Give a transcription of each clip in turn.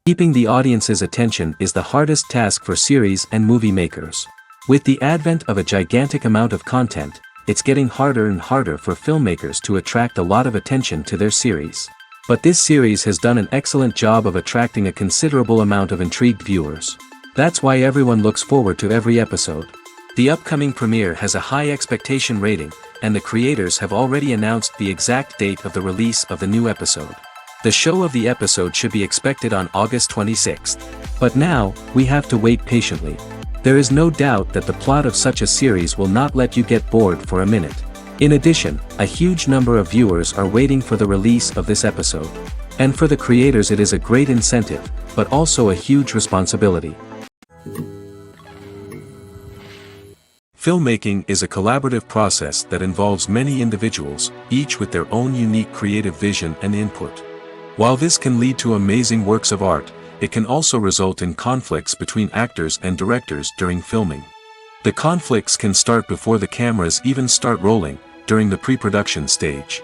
Keeping the audience's attention is the hardest task for series and movie makers. With the advent of a gigantic amount of content, it's getting harder and harder for filmmakers to attract a lot of attention to their series. But this series has done an excellent job of attracting a considerable amount of intrigued viewers. That's why everyone looks forward to every episode. The upcoming premiere has a high expectation rating, and the creators have already announced the exact date of the release of the new episode. The show of the episode should be expected on August 26th. But now, we have to wait patiently. There is no doubt that the plot of such a series will not let you get bored for a minute. In addition, a huge number of viewers are waiting for the release of this episode. And for the creators it is a great incentive, but also a huge responsibility. Filmmaking is a collaborative process that involves many individuals, each with their own unique creative vision and input. While this can lead to amazing works of art, it can also result in conflicts between actors and directors during filming. The conflicts can start before the cameras even start rolling, during the pre-production stage.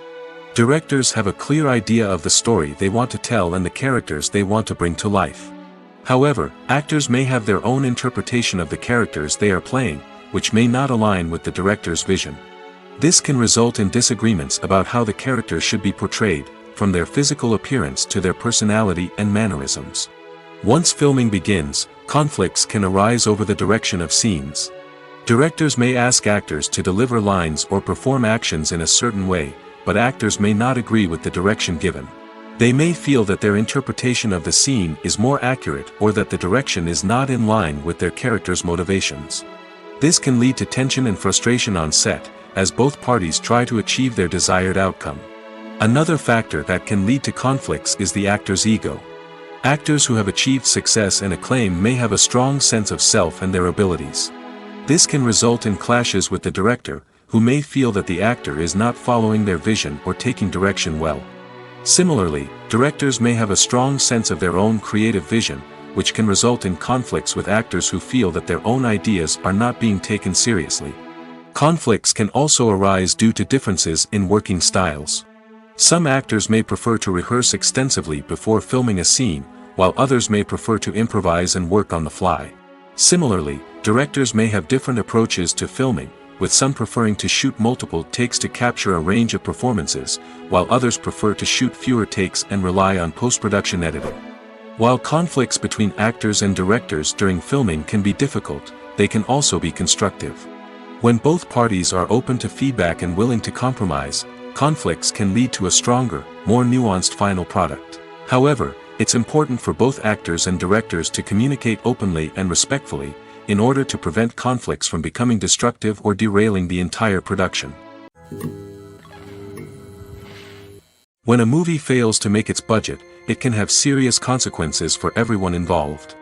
Directors have a clear idea of the story they want to tell and the characters they want to bring to life. However, actors may have their own interpretation of the characters they are playing, which may not align with the director's vision. This can result in disagreements about how the characters should be portrayed, from their physical appearance to their personality and mannerisms. Once filming begins, conflicts can arise over the direction of scenes. Directors may ask actors to deliver lines or perform actions in a certain way, but actors may not agree with the direction given. They may feel that their interpretation of the scene is more accurate or that the direction is not in line with their character's motivations. This can lead to tension and frustration on set, as both parties try to achieve their desired outcome. Another factor that can lead to conflicts is the actor's ego. Actors who have achieved success and acclaim may have a strong sense of self and their abilities. This can result in clashes with the director, who may feel that the actor is not following their vision or taking direction well. Similarly, directors may have a strong sense of their own creative vision, which can result in conflicts with actors who feel that their own ideas are not being taken seriously. Conflicts can also arise due to differences in working styles. Some actors may prefer to rehearse extensively before filming a scene, while others may prefer to improvise and work on the fly. Similarly, directors may have different approaches to filming, with some preferring to shoot multiple takes to capture a range of performances, while others prefer to shoot fewer takes and rely on post-production editing. While conflicts between actors and directors during filming can be difficult, they can also be constructive. When both parties are open to feedback and willing to compromise, conflicts can lead to a stronger, more nuanced final product. However, it's important for both actors and directors to communicate openly and respectfully, in order to prevent conflicts from becoming destructive or derailing the entire production. When a movie fails to make its budget, it can have serious consequences for everyone involved.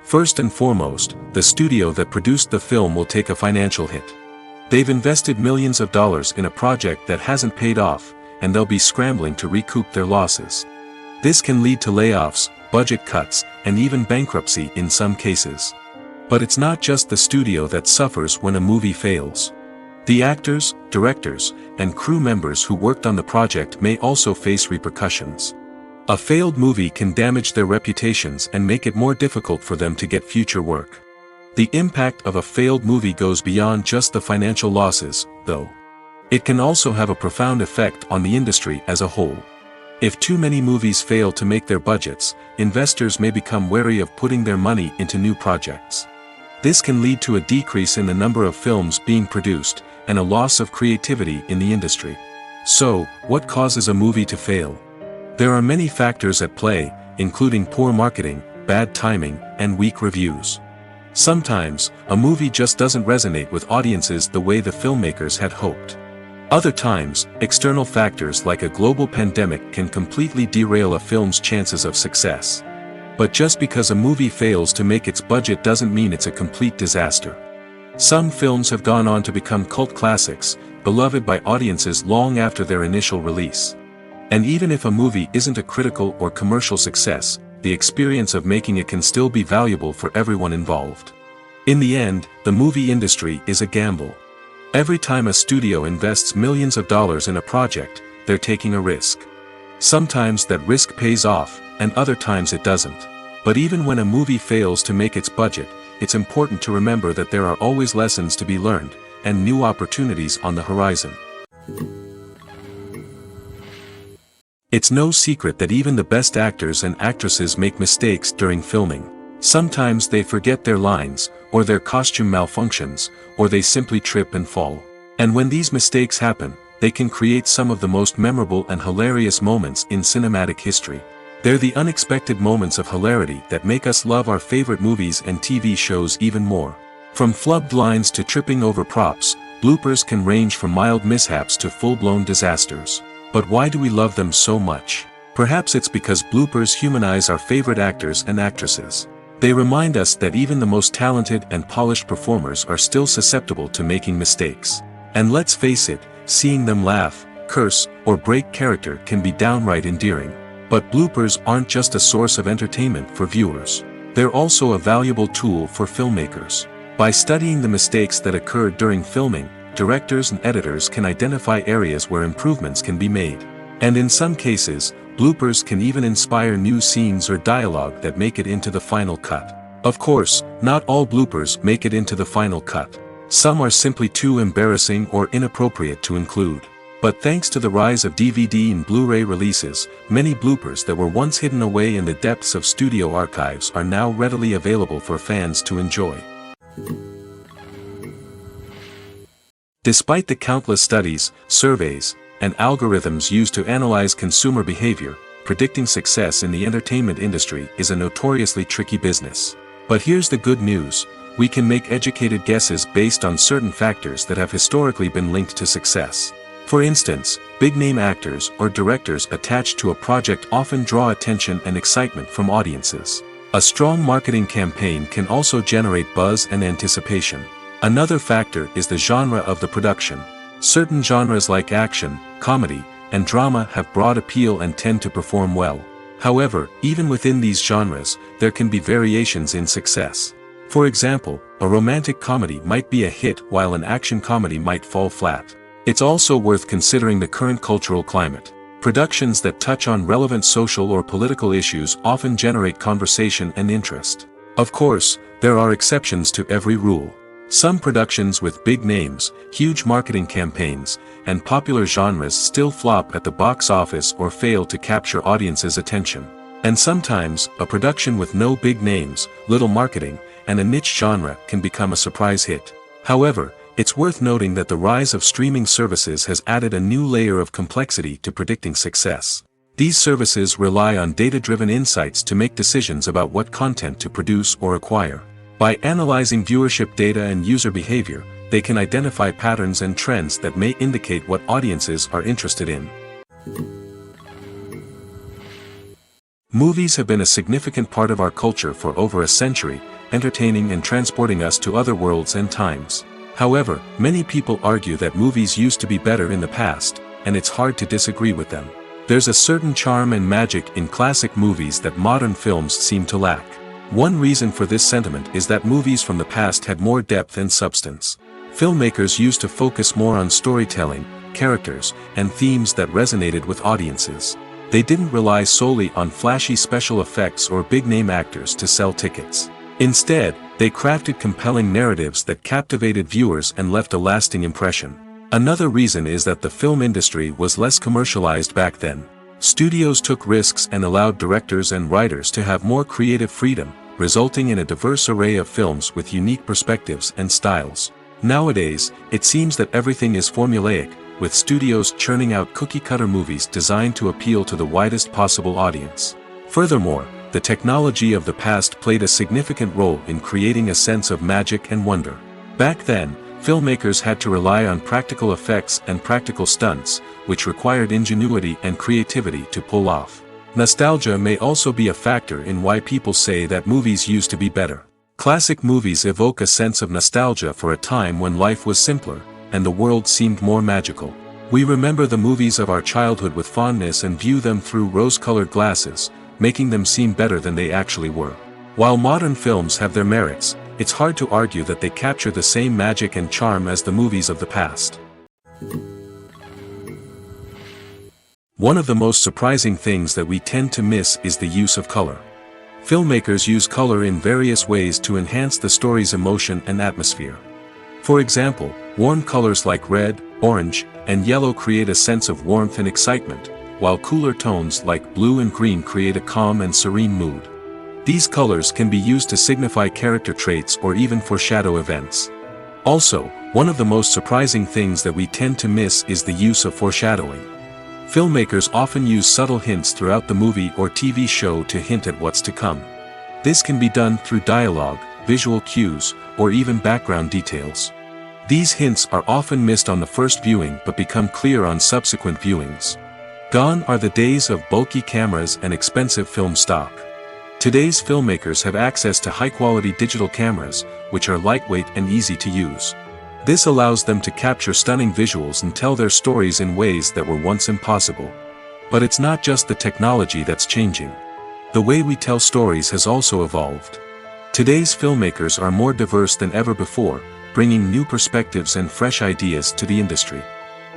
First and foremost, the studio that produced the film will take a financial hit. They've invested millions of dollars in a project that hasn't paid off, and they'll be scrambling to recoup their losses. This can lead to layoffs, budget cuts, and even bankruptcy in some cases. But it's not just the studio that suffers when a movie fails. The actors, directors, and crew members who worked on the project may also face repercussions. A failed movie can damage their reputations and make it more difficult for them to get future work. The impact of a failed movie goes beyond just the financial losses, though. It can also have a profound effect on the industry as a whole. If too many movies fail to make their budgets, investors may become wary of putting their money into new projects. This can lead to a decrease in the number of films being produced, and a loss of creativity in the industry. So, what causes a movie to fail? There are many factors at play, including poor marketing, bad timing, and weak reviews. Sometimes, a movie just doesn't resonate with audiences the way the filmmakers had hoped. Other times, external factors like a global pandemic can completely derail a film's chances of success. But just because a movie fails to make its budget doesn't mean it's a complete disaster. Some films have gone on to become cult classics, beloved by audiences long after their initial release. And even if a movie isn't a critical or commercial success, the experience of making it can still be valuable for everyone involved. In the end, the movie industry is a gamble. Every time a studio invests millions of dollars in a project, they're taking a risk. Sometimes that risk pays off, and other times it doesn't. But even when a movie fails to make its budget, it's important to remember that there are always lessons to be learned, and new opportunities on the horizon. It's no secret that even the best actors and actresses make mistakes during filming. Sometimes they forget their lines, or their costume malfunctions, or they simply trip and fall. And when these mistakes happen, they can create some of the most memorable and hilarious moments in cinematic history. They're the unexpected moments of hilarity that make us love our favorite movies and TV shows even more. From flubbed lines to tripping over props, bloopers can range from mild mishaps to full-blown disasters. But why do we love them so much? Perhaps it's because bloopers humanize our favorite actors and actresses. They remind us that even the most talented and polished performers are still susceptible to making mistakes. And let's face it, seeing them laugh, curse, or break character can be downright endearing. But bloopers aren't just a source of entertainment for viewers. They're also a valuable tool for filmmakers. By studying the mistakes that occurred during filming, directors and editors can identify areas where improvements can be made. And in some cases, bloopers can even inspire new scenes or dialogue that make it into the final cut. Of course, not all bloopers make it into the final cut. Some are simply too embarrassing or inappropriate to include. But thanks to the rise of DVD and Blu-ray releases, many bloopers that were once hidden away in the depths of studio archives are now readily available for fans to enjoy. Despite the countless studies, surveys, and algorithms used to analyze consumer behavior, predicting success in the entertainment industry is a notoriously tricky business. But here's the good news: we can make educated guesses based on certain factors that have historically been linked to success. For instance, big-name actors or directors attached to a project often draw attention and excitement from audiences. A strong marketing campaign can also generate buzz and anticipation. Another factor is the genre of the production. Certain genres like action, comedy, and drama have broad appeal and tend to perform well. However, even within these genres, there can be variations in success. For example, a romantic comedy might be a hit while an action comedy might fall flat. It's also worth considering the current cultural climate. Productions that touch on relevant social or political issues often generate conversation and interest. Of course, there are exceptions to every rule. Some productions with big names, huge marketing campaigns, and popular genres still flop at the box office or fail to capture audiences' attention. And sometimes, a production with no big names, little marketing, and a niche genre can become a surprise hit. However, it's worth noting that the rise of streaming services has added a new layer of complexity to predicting success. These services rely on data-driven insights to make decisions about what content to produce or acquire. By analyzing viewership data and user behavior, they can identify patterns and trends that may indicate what audiences are interested in. Movies have been a significant part of our culture for over a century, entertaining and transporting us to other worlds and times. However, many people argue that movies used to be better in the past, and it's hard to disagree with them. There's a certain charm and magic in classic movies that modern films seem to lack. One reason for this sentiment is that movies from the past had more depth and substance. Filmmakers used to focus more on storytelling, characters, and themes that resonated with audiences. They didn't rely solely on flashy special effects or big-name actors to sell tickets. Instead, they crafted compelling narratives that captivated viewers and left a lasting impression. Another reason is that the film industry was less commercialized back then. Studios took risks and allowed directors and writers to have more creative freedom, resulting in a diverse array of films with unique perspectives and styles. Nowadays, it seems that everything is formulaic, with studios churning out cookie-cutter movies designed to appeal to the widest possible audience. Furthermore, the technology of the past played a significant role in creating a sense of magic and wonder. Back then, filmmakers had to rely on practical effects and practical stunts, which required ingenuity and creativity to pull off. Nostalgia may also be a factor in why people say that movies used to be better. Classic movies evoke a sense of nostalgia for a time when life was simpler, and the world seemed more magical. We remember the movies of our childhood with fondness and view them through rose-colored glasses, making them seem better than they actually were. While modern films have their merits, it's hard to argue that they capture the same magic and charm as the movies of the past. One of the most surprising things that we tend to miss is the use of color. Filmmakers use color in various ways to enhance the story's emotion and atmosphere. For example, warm colors like red, orange, and yellow create a sense of warmth and excitement, while cooler tones like blue and green create a calm and serene mood. These colors can be used to signify character traits or even foreshadow events. Also, one of the most surprising things that we tend to miss is the use of foreshadowing. Filmmakers often use subtle hints throughout the movie or TV show to hint at what's to come. This can be done through dialogue, visual cues, or even background details. These hints are often missed on the first viewing but become clear on subsequent viewings. Gone are the days of bulky cameras and expensive film stock. Today's filmmakers have access to high-quality digital cameras, which are lightweight and easy to use. This allows them to capture stunning visuals and tell their stories in ways that were once impossible. But it's not just the technology that's changing. The way we tell stories has also evolved. Today's filmmakers are more diverse than ever before, bringing new perspectives and fresh ideas to the industry.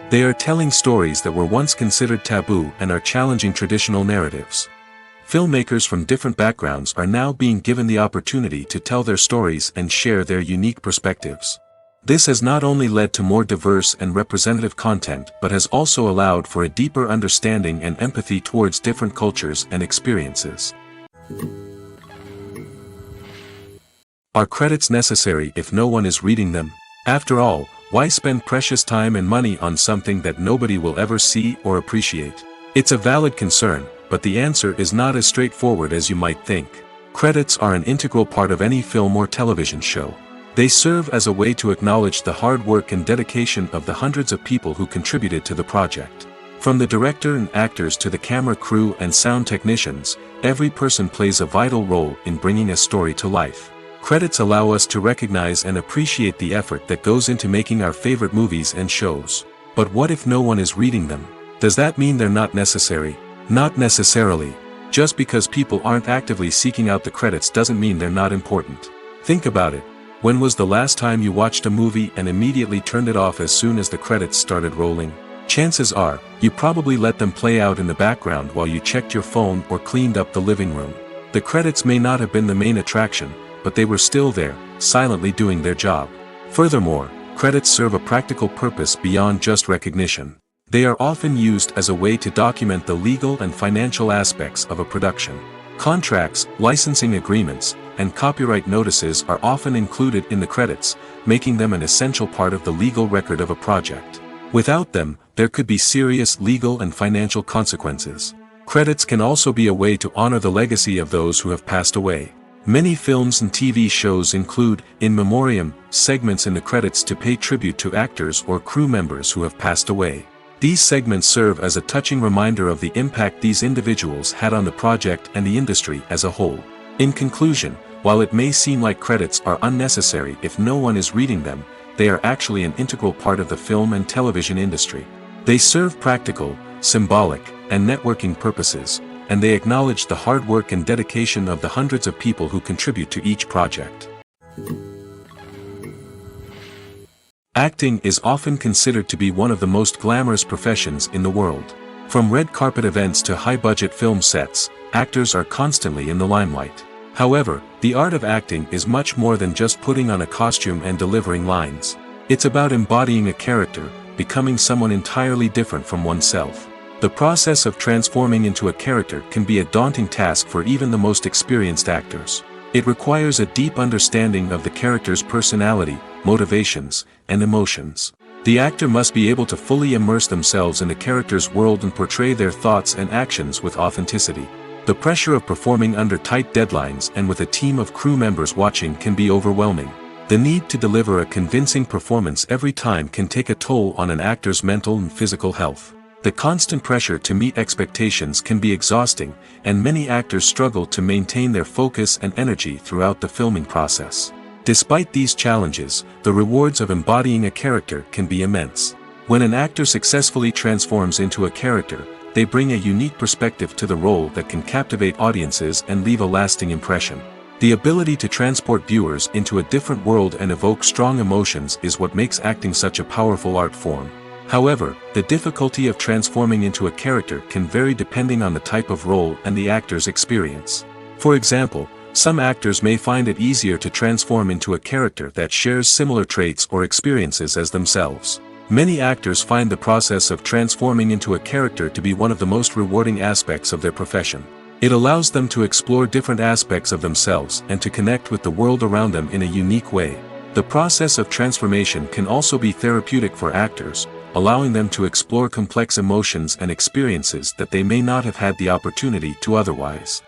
They are telling stories that were once considered taboo and are challenging traditional narratives. Filmmakers from different backgrounds are now being given the opportunity to tell their stories and share their unique perspectives. This has not only led to more diverse and representative content but has also allowed for a deeper understanding and empathy towards different cultures and experiences. Are credits necessary if no one is reading them? After all, why spend precious time and money on something that nobody will ever see or appreciate? It's a valid concern, but the answer is not as straightforward as you might think. Credits are an integral part of any film or television show. They serve as a way to acknowledge the hard work and dedication of the hundreds of people who contributed to the project. From the director and actors to the camera crew and sound technicians, every person plays a vital role in bringing a story to life. Credits allow us to recognize and appreciate the effort that goes into making our favorite movies and shows. But what if no one is reading them? Does that mean they're not necessary? Not necessarily. Just because people aren't actively seeking out the credits doesn't mean they're not important. Think about it. When was the last time you watched a movie and immediately turned it off as soon as the credits started rolling? Chances are, you probably let them play out in the background while you checked your phone or cleaned up the living room. The credits may not have been the main attraction, but they were still there, silently doing their job. Furthermore, credits serve a practical purpose beyond just recognition. They are often used as a way to document the legal and financial aspects of a production. Contracts, licensing agreements, and copyright notices are often included in the credits, making them an essential part of the legal record of a project. Without them, there could be serious legal and financial consequences. Credits can also be a way to honor the legacy of those who have passed away. Many films and TV shows include, in memoriam, segments in the credits to pay tribute to actors or crew members who have passed away. These segments serve as a touching reminder of the impact these individuals had on the project and the industry as a whole. In conclusion, while it may seem like credits are unnecessary if no one is reading them, they are actually an integral part of the film and television industry. They serve practical, symbolic, and networking purposes, and they acknowledge the hard work and dedication of the hundreds of people who contribute to each project. Acting is often considered to be one of the most glamorous professions in the world. From red carpet events to high-budget film sets, actors are constantly in the limelight. However, the art of acting is much more than just putting on a costume and delivering lines. It's about embodying a character, becoming someone entirely different from oneself. The process of transforming into a character can be a daunting task for even the most experienced actors. It requires a deep understanding of the character's personality, motivations, and emotions. The actor must be able to fully immerse themselves in the character's world and portray their thoughts and actions with authenticity. The pressure of performing under tight deadlines and with a team of crew members watching can be overwhelming. The need to deliver a convincing performance every time can take a toll on an actor's mental and physical health. The constant pressure to meet expectations can be exhausting, and many actors struggle to maintain their focus and energy throughout the filming process. Despite these challenges, the rewards of embodying a character can be immense. When an actor successfully transforms into a character, they bring a unique perspective to the role that can captivate audiences and leave a lasting impression. The ability to transport viewers into a different world and evoke strong emotions is what makes acting such a powerful art form. However, the difficulty of transforming into a character can vary depending on the type of role and the actor's experience. For example, some actors may find it easier to transform into a character that shares similar traits or experiences as themselves. Many actors find the process of transforming into a character to be one of the most rewarding aspects of their profession. It allows them to explore different aspects of themselves and to connect with the world around them in a unique way. The process of transformation can also be therapeutic for actors, allowing them to explore complex emotions and experiences that they may not have had the opportunity to otherwise.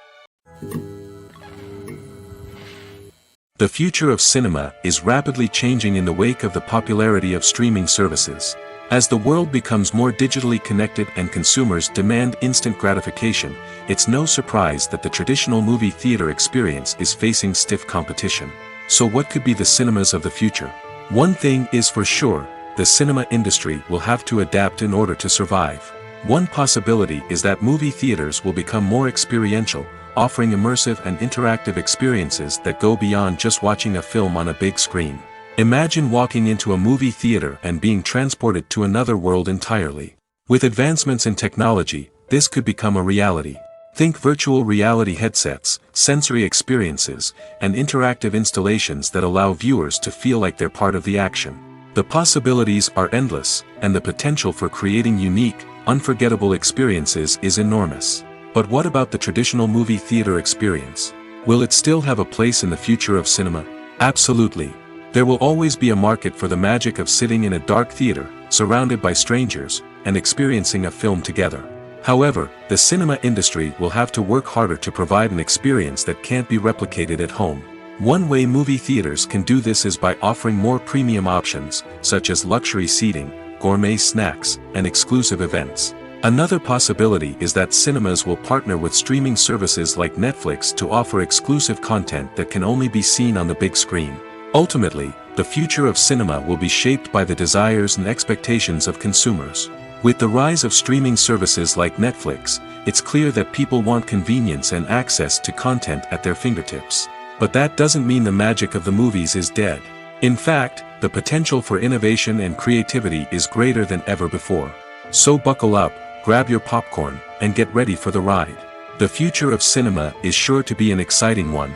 The future of cinema is rapidly changing in the wake of the popularity of streaming services. As the world becomes more digitally connected and consumers demand instant gratification, it's no surprise that the traditional movie theater experience is facing stiff competition. So what could be the cinemas of the future? One thing is for sure, the cinema industry will have to adapt in order to survive. One possibility is that movie theaters will become more experiential, offering immersive and interactive experiences that go beyond just watching a film on a big screen. Imagine walking into a movie theater and being transported to another world entirely. With advancements in technology, this could become a reality. Think virtual reality headsets, sensory experiences, and interactive installations that allow viewers to feel like they're part of the action. The possibilities are endless, and the potential for creating unique, unforgettable experiences is enormous. But what about the traditional movie theater experience? Will it still have a place in the future of cinema? Absolutely. There will always be a market for the magic of sitting in a dark theater, surrounded by strangers, and experiencing a film together. However, the cinema industry will have to work harder to provide an experience that can't be replicated at home. One way movie theaters can do this is by offering more premium options, such as luxury seating, gourmet snacks, and exclusive events. Another possibility is that cinemas will partner with streaming services like Netflix to offer exclusive content that can only be seen on the big screen. Ultimately, the future of cinema will be shaped by the desires and expectations of consumers. With the rise of streaming services like Netflix, it's clear that people want convenience and access to content at their fingertips. But that doesn't mean the magic of the movies is dead. In fact, the potential for innovation and creativity is greater than ever before. So buckle up, grab your popcorn, and get ready for the ride. The future of cinema is sure to be an exciting one.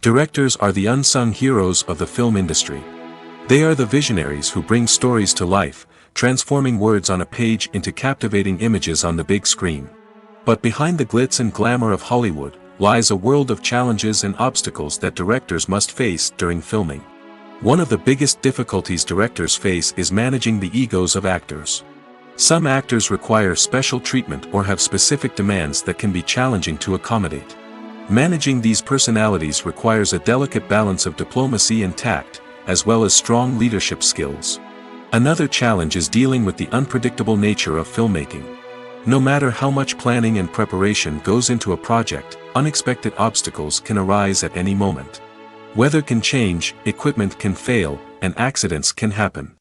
Directors are the unsung heroes of the film industry. They are the visionaries who bring stories to life, transforming words on a page into captivating images on the big screen. But behind the glitz and glamour of Hollywood lies a world of challenges and obstacles that directors must face during filming. One of the biggest difficulties directors face is managing the egos of actors. Some actors require special treatment or have specific demands that can be challenging to accommodate. Managing these personalities requires a delicate balance of diplomacy and tact, as well as strong leadership skills. Another challenge is dealing with the unpredictable nature of filmmaking. No matter how much planning and preparation goes into a project, unexpected obstacles can arise at any moment. Weather can change, equipment can fail, and accidents can happen.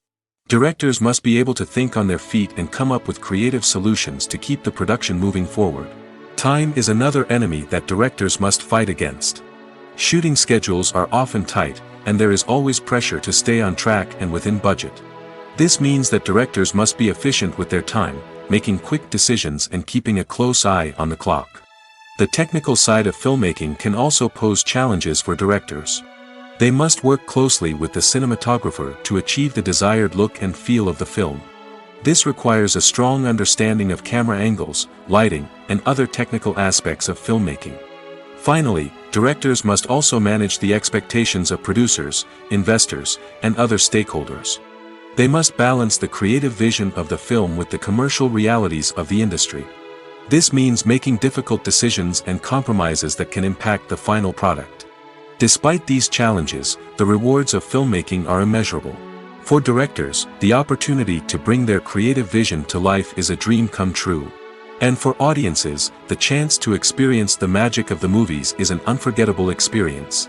Directors must be able to think on their feet and come up with creative solutions to keep the production moving forward. Time is another enemy that directors must fight against. Shooting schedules are often tight, and there is always pressure to stay on track and within budget. This means that directors must be efficient with their time, making quick decisions and keeping a close eye on the clock. The technical side of filmmaking can also pose challenges for directors. They must work closely with the cinematographer to achieve the desired look and feel of the film. This requires a strong understanding of camera angles, lighting, and other technical aspects of filmmaking. Finally, directors must also manage the expectations of producers, investors, and other stakeholders. They must balance the creative vision of the film with the commercial realities of the industry. This means making difficult decisions and compromises that can impact the final product. Despite these challenges, the rewards of filmmaking are immeasurable. For directors, the opportunity to bring their creative vision to life is a dream come true. And for audiences, the chance to experience the magic of the movies is an unforgettable experience.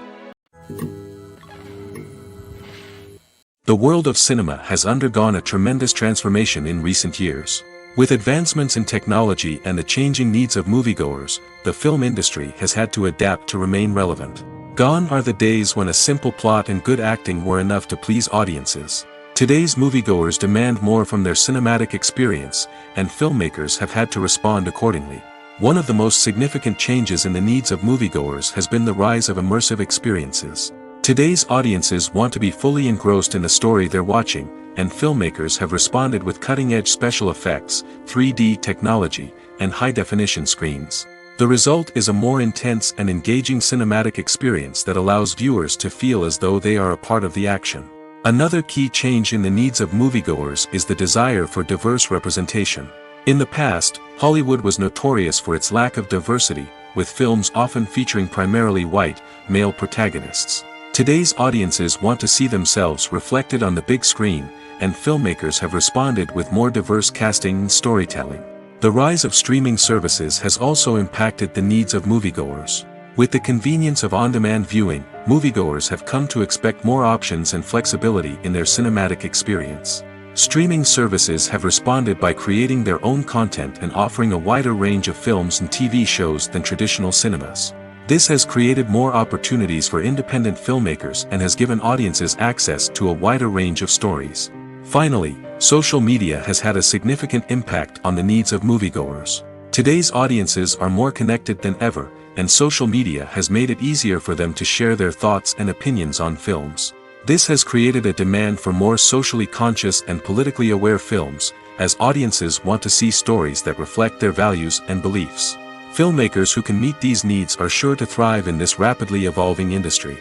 The world of cinema has undergone a tremendous transformation in recent years. With advancements in technology and the changing needs of moviegoers, the film industry has had to adapt to remain relevant. Gone are the days when a simple plot and good acting were enough to please audiences. Today's moviegoers demand more from their cinematic experience, and filmmakers have had to respond accordingly. One of the most significant changes in the needs of moviegoers has been the rise of immersive experiences. Today's audiences want to be fully engrossed in the story they're watching, and filmmakers have responded with cutting-edge special effects, 3D technology, and high-definition screens. The result is a more intense and engaging cinematic experience that allows viewers to feel as though they are a part of the action. Another key change in the needs of moviegoers is the desire for diverse representation. In the past, Hollywood was notorious for its lack of diversity, with films often featuring primarily white, male protagonists. Today's audiences want to see themselves reflected on the big screen, and filmmakers have responded with more diverse casting and storytelling. The rise of streaming services has also impacted the needs of moviegoers. With the convenience of on-demand viewing, moviegoers have come to expect more options and flexibility in their cinematic experience. Streaming services have responded by creating their own content and offering a wider range of films and TV shows than traditional cinemas. This has created more opportunities for independent filmmakers and has given audiences access to a wider range of stories. Finally, social media has had a significant impact on the needs of moviegoers. Today's audiences are more connected than ever, and social media has made it easier for them to share their thoughts and opinions on films. This has created a demand for more socially conscious and politically aware films, as audiences want to see stories that reflect their values and beliefs. Filmmakers who can meet these needs are sure to thrive in this rapidly evolving industry.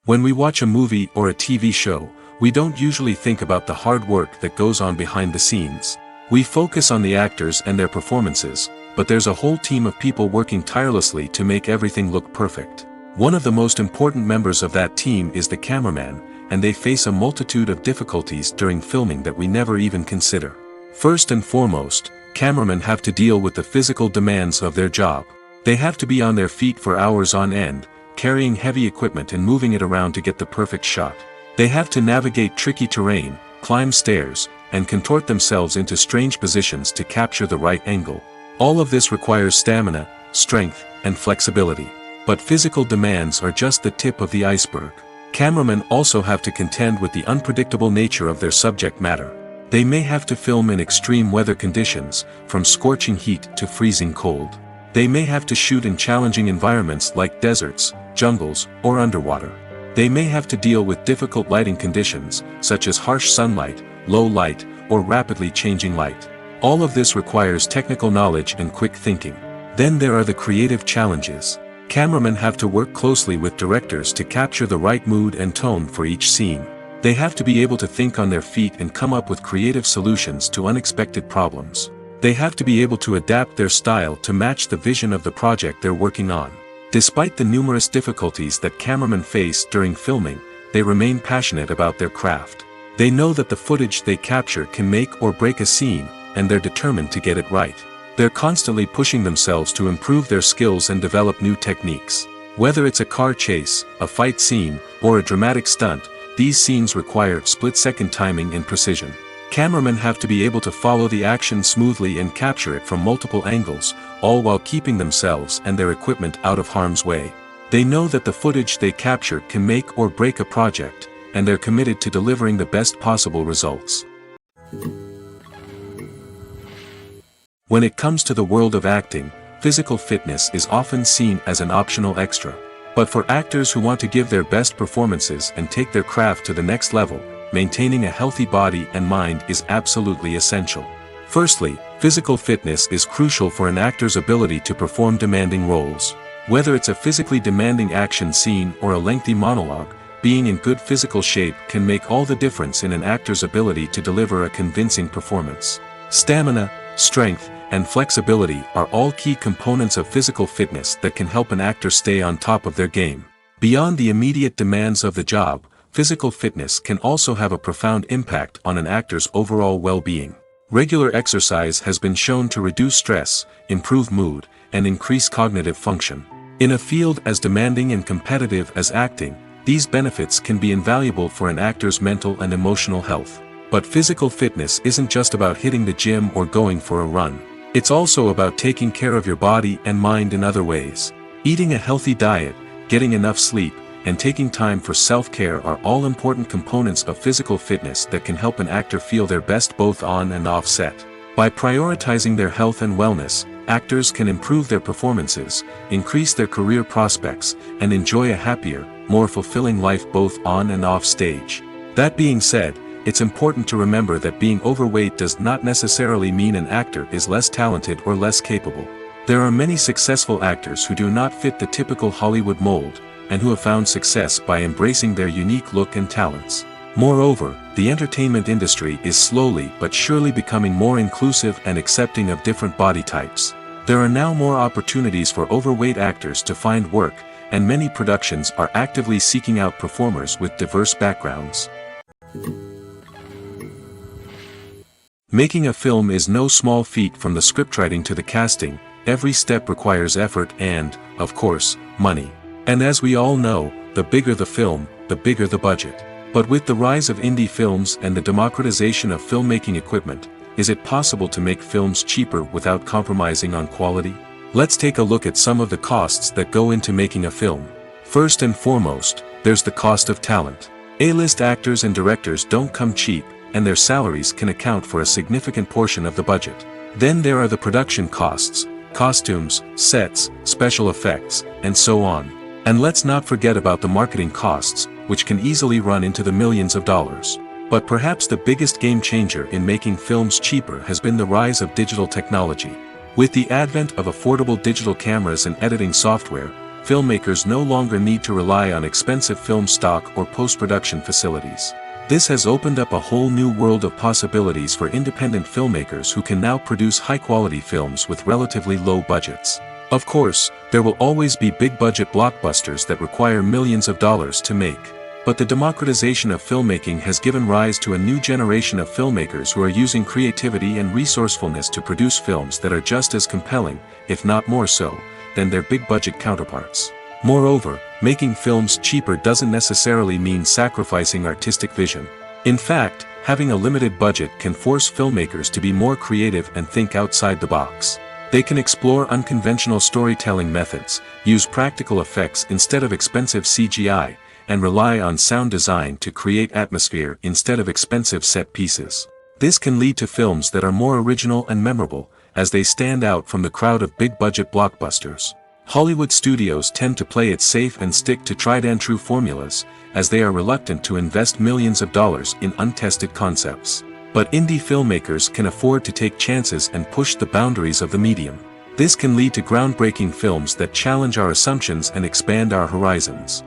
When we watch a movie or a TV show, we don't usually think about the hard work that goes on behind the scenes. We focus on the actors and their performances, but there's a whole team of people working tirelessly to make everything look perfect. One of the most important members of that team is the cameraman, and they face a multitude of difficulties during filming that we never even consider. First and foremost, cameramen have to deal with the physical demands of their job. They have to be on their feet for hours on end, carrying heavy equipment and moving it around to get the perfect shot. They have to navigate tricky terrain, climb stairs, and contort themselves into strange positions to capture the right angle. All of this requires stamina, strength, and flexibility. But physical demands are just the tip of the iceberg. Cameramen also have to contend with the unpredictable nature of their subject matter. They may have to film in extreme weather conditions, from scorching heat to freezing cold. They may have to shoot in challenging environments like deserts, jungles, or underwater. They may have to deal with difficult lighting conditions, such as harsh sunlight, low light, or rapidly changing light. All of this requires technical knowledge and quick thinking. Then there are the creative challenges. Cameramen have to work closely with directors to capture the right mood and tone for each scene. They have to be able to think on their feet and come up with creative solutions to unexpected problems. They have to be able to adapt their style to match the vision of the project they're working on. Despite the numerous difficulties that cameramen face during filming, they remain passionate about their craft. They know that the footage they capture can make or break a scene, and they're determined to get it right. They're constantly pushing themselves to improve their skills and develop new techniques. Whether it's a car chase, a fight scene, or a dramatic stunt, these scenes require split-second timing and precision. Cameramen have to be able to follow the action smoothly and capture it from multiple angles, all while keeping themselves and their equipment out of harm's way. They know that the footage they capture can make or break a project, and they're committed to delivering the best possible results. When it comes to the world of acting, physical fitness is often seen as an optional extra. But for actors who want to give their best performances and take their craft to the next level, maintaining a healthy body and mind is absolutely essential. Firstly, physical fitness is crucial for an actor's ability to perform demanding roles. Whether it's a physically demanding action scene or a lengthy monologue, being in good physical shape can make all the difference in an actor's ability to deliver a convincing performance. Stamina, strength, and flexibility are all key components of physical fitness that can help an actor stay on top of their game. Beyond the immediate demands of the job, physical fitness can also have a profound impact on an actor's overall well-being. Regular exercise has been shown to reduce stress, improve mood, and increase cognitive function. In a field as demanding and competitive as acting, these benefits can be invaluable for an actor's mental and emotional health. But physical fitness isn't just about hitting the gym or going for a run. It's also about taking care of your body and mind in other ways. Eating a healthy diet, getting enough sleep, and taking time for self-care are all important components of physical fitness that can help an actor feel their best both on and off set. By prioritizing their health and wellness, actors can improve their performances, increase their career prospects, and enjoy a happier, more fulfilling life both on and off stage. That being said, it's important to remember that being overweight does not necessarily mean an actor is less talented or less capable. There are many successful actors who do not fit the typical Hollywood mold, and who have found success by embracing their unique look and talents. Moreover, the entertainment industry is slowly but surely becoming more inclusive and accepting of different body types. There are now more opportunities for overweight actors to find work, and many productions are actively seeking out performers with diverse backgrounds. Making a film is no small feat. From the scriptwriting to the casting, every step requires effort and, of course, money. And as we all know, the bigger the film, the bigger the budget. But with the rise of indie films and the democratization of filmmaking equipment, is it possible to make films cheaper without compromising on quality? Let's take a look at some of the costs that go into making a film. First and foremost, there's the cost of talent. A-list actors and directors don't come cheap, and their salaries can account for a significant portion of the budget. Then there are the production costs, costumes, sets, special effects, and so on. And let's not forget about the marketing costs, which can easily run into the millions of dollars. But perhaps the biggest game changer in making films cheaper has been the rise of digital technology. With the advent of affordable digital cameras and editing software, filmmakers no longer need to rely on expensive film stock or post-production facilities. This has opened up a whole new world of possibilities for independent filmmakers who can now produce high-quality films with relatively low budgets. Of course, there will always be big-budget blockbusters that require millions of dollars to make. But the democratization of filmmaking has given rise to a new generation of filmmakers who are using creativity and resourcefulness to produce films that are just as compelling, if not more so, than their big-budget counterparts. Moreover, making films cheaper doesn't necessarily mean sacrificing artistic vision. In fact, having a limited budget can force filmmakers to be more creative and think outside the box. They can explore unconventional storytelling methods, use practical effects instead of expensive CGI, and rely on sound design to create atmosphere instead of expensive set pieces. This can lead to films that are more original and memorable, as they stand out from the crowd of big-budget blockbusters. Hollywood studios tend to play it safe and stick to tried-and-true formulas, as they are reluctant to invest millions of dollars in untested concepts. But indie filmmakers can afford to take chances and push the boundaries of the medium. This can lead to groundbreaking films that challenge our assumptions and expand our horizons.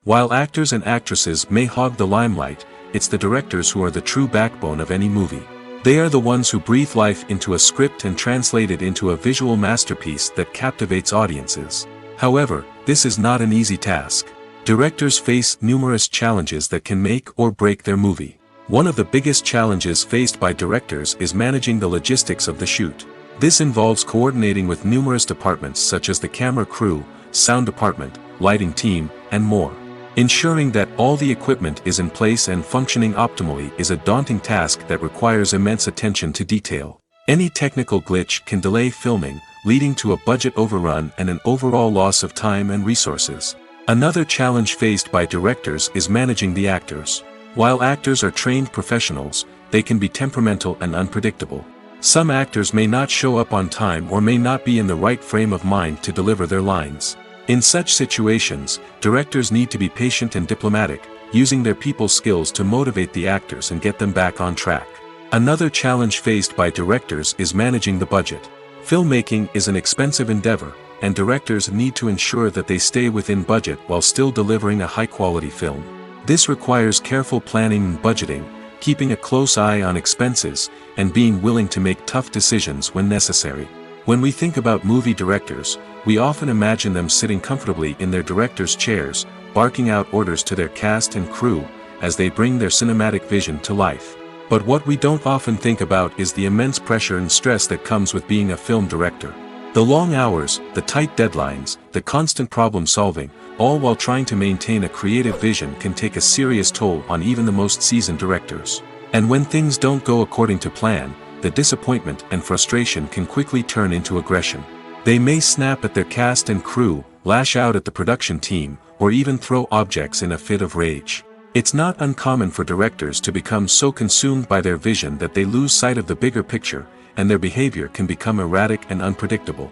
While actors and actresses may hog the limelight, it's the directors who are the true backbone of any movie. They are the ones who breathe life into a script and translate it into a visual masterpiece that captivates audiences. However, this is not an easy task. Directors face numerous challenges that can make or break their movie. One of the biggest challenges faced by directors is managing the logistics of the shoot. This involves coordinating with numerous departments such as the camera crew, sound department, lighting team, and more. Ensuring that all the equipment is in place and functioning optimally is a daunting task that requires immense attention to detail. Any technical glitch can delay filming, leading to a budget overrun and an overall loss of time and resources. Another challenge faced by directors is managing the actors. While actors are trained professionals, they can be temperamental and unpredictable. Some actors may not show up on time or may not be in the right frame of mind to deliver their lines. In such situations, directors need to be patient and diplomatic, using their people skills to motivate the actors and get them back on track. Another challenge faced by directors is managing the budget. Filmmaking is an expensive endeavor, and directors need to ensure that they stay within budget while still delivering a high-quality film. This requires careful planning and budgeting, keeping a close eye on expenses, and being willing to make tough decisions when necessary. When we think about movie directors, we often imagine them sitting comfortably in their director's chairs, barking out orders to their cast and crew, as they bring their cinematic vision to life. But what we don't often think about is the immense pressure and stress that comes with being a film director. The long hours, the tight deadlines, the constant problem solving, all while trying to maintain a creative vision can take a serious toll on even the most seasoned directors. And when things don't go according to plan, the disappointment and frustration can quickly turn into aggression. They may snap at their cast and crew, lash out at the production team, or even throw objects in a fit of rage. It's not uncommon for directors to become so consumed by their vision that they lose sight of the bigger picture, and their behavior can become erratic and unpredictable.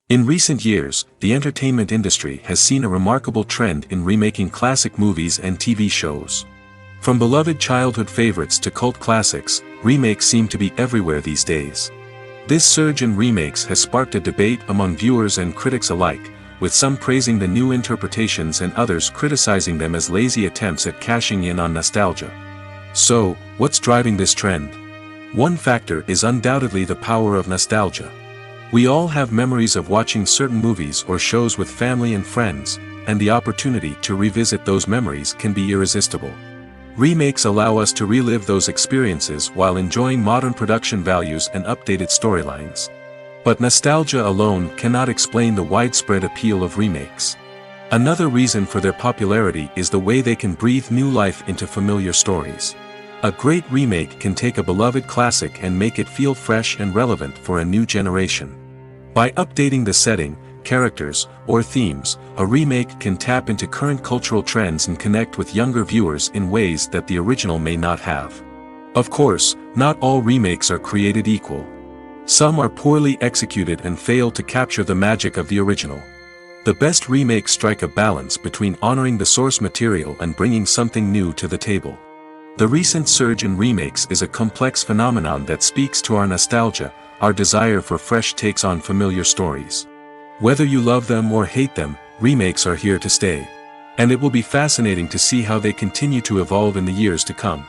In recent years, the entertainment industry has seen a remarkable trend in remaking classic movies and TV shows. From beloved childhood favorites to cult classics, remakes seem to be everywhere these days. This surge in remakes has sparked a debate among viewers and critics alike, with some praising the new interpretations and others criticizing them as lazy attempts at cashing in on nostalgia. So, what's driving this trend? One factor is undoubtedly the power of nostalgia. We all have memories of watching certain movies or shows with family and friends, and the opportunity to revisit those memories can be irresistible. Remakes allow us to relive those experiences while enjoying modern production values and updated storylines. But nostalgia alone cannot explain the widespread appeal of remakes. Another reason for their popularity is the way they can breathe new life into familiar stories. A great remake can take a beloved classic and make it feel fresh and relevant for a new generation. By updating the setting, characters, or themes, a remake can tap into current cultural trends and connect with younger viewers in ways that the original may not have. Of course, not all remakes are created equal. Some are poorly executed and fail to capture the magic of the original. The best remakes strike a balance between honoring the source material and bringing something new to the table. The recent surge in remakes is a complex phenomenon that speaks to our nostalgia, our desire for fresh takes on familiar stories. Whether you love them or hate them, remakes are here to stay. And it will be fascinating to see how they continue to evolve in the years to come.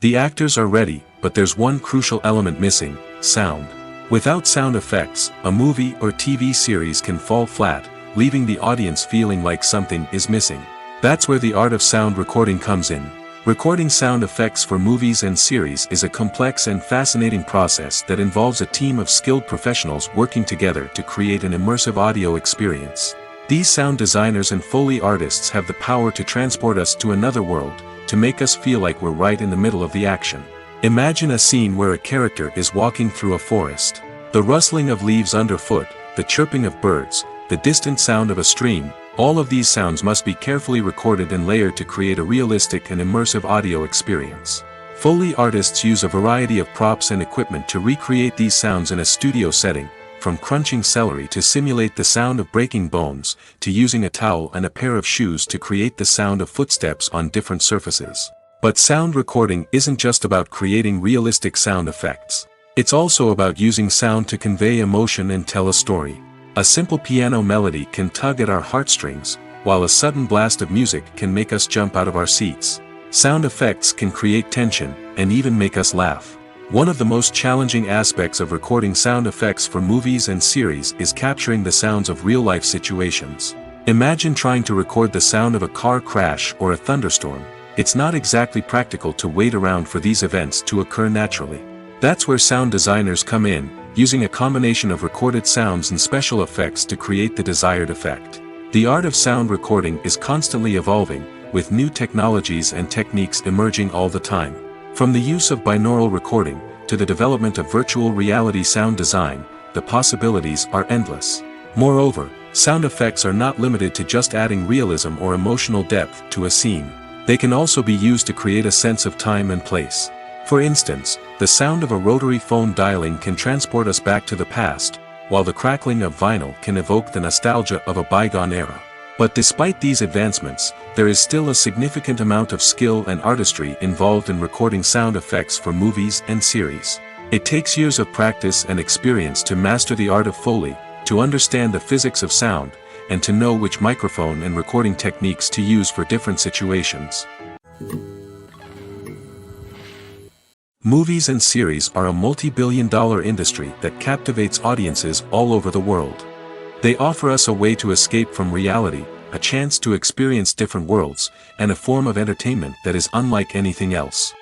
The actors are ready, but there's one crucial element missing: sound. Without sound effects, a movie or TV series can fall flat, leaving the audience feeling like something is missing. That's where the art of sound recording comes in. Recording sound effects for movies and series is a complex and fascinating process that involves a team of skilled professionals working together to create an immersive audio experience. These sound designers and Foley artists have the power to transport us to another world, to make us feel like we're right in the middle of the action. Imagine a scene where a character is walking through a forest. The rustling of leaves underfoot, the chirping of birds, the distant sound of a stream, all of these sounds must be carefully recorded and layered to create a realistic and immersive audio experience. Foley artists use a variety of props and equipment to recreate these sounds in a studio setting, from crunching celery to simulate the sound of breaking bones, to using a towel and a pair of shoes to create the sound of footsteps on different surfaces. But sound recording isn't just about creating realistic sound effects. It's also about using sound to convey emotion and tell a story. A simple piano melody can tug at our heartstrings, while a sudden blast of music can make us jump out of our seats. Sound effects can create tension, and even make us laugh. One of the most challenging aspects of recording sound effects for movies and series is capturing the sounds of real-life situations. Imagine trying to record the sound of a car crash or a thunderstorm. It's not exactly practical to wait around for these events to occur naturally. That's where sound designers come in, using a combination of recorded sounds and special effects to create the desired effect. The art of sound recording is constantly evolving, with new technologies and techniques emerging all the time. From the use of binaural recording, to the development of virtual reality sound design, the possibilities are endless. Moreover, sound effects are not limited to just adding realism or emotional depth to a scene. They can also be used to create a sense of time and place. For instance, the sound of a rotary phone dialing can transport us back to the past, while the crackling of vinyl can evoke the nostalgia of a bygone era. But despite these advancements, there is still a significant amount of skill and artistry involved in recording sound effects for movies and series. It takes years of practice and experience to master the art of Foley, to understand the physics of sound, and to know which microphone and recording techniques to use for different situations. Movies and series are a multi-billion-dollar industry that captivates audiences all over the world. They offer us a way to escape from reality, a chance to experience different worlds, and a form of entertainment that is unlike anything else.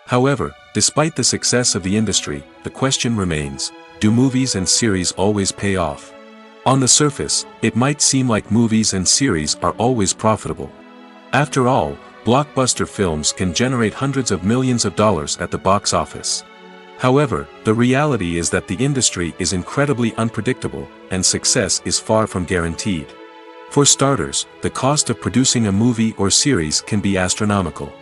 However, despite the success of the industry, the question remains, do movies and series always pay off? On the surface, it might seem like movies and series are always profitable. After all, blockbuster films can generate hundreds of millions of dollars at the box office. However, the reality is that the industry is incredibly unpredictable, and success is far from guaranteed. For starters, the cost of producing a movie or series can be astronomical.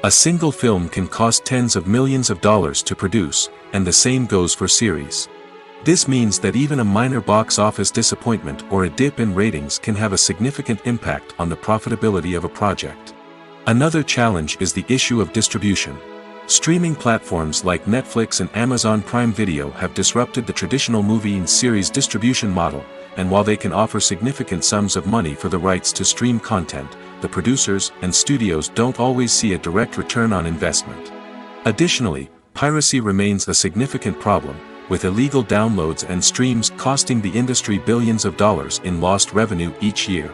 A single film can cost tens of millions of dollars to produce, and the same goes for series. This means that even a minor box office disappointment or a dip in ratings can have a significant impact on the profitability of a project. Another challenge is the issue of distribution. Streaming platforms like Netflix and Amazon Prime Video have disrupted the traditional movie and series distribution model, and while they can offer significant sums of money for the rights to stream content, the producers and studios don't always see a direct return on investment. Additionally, piracy remains a significant problem, with illegal downloads and streams costing the industry billions of dollars in lost revenue each year.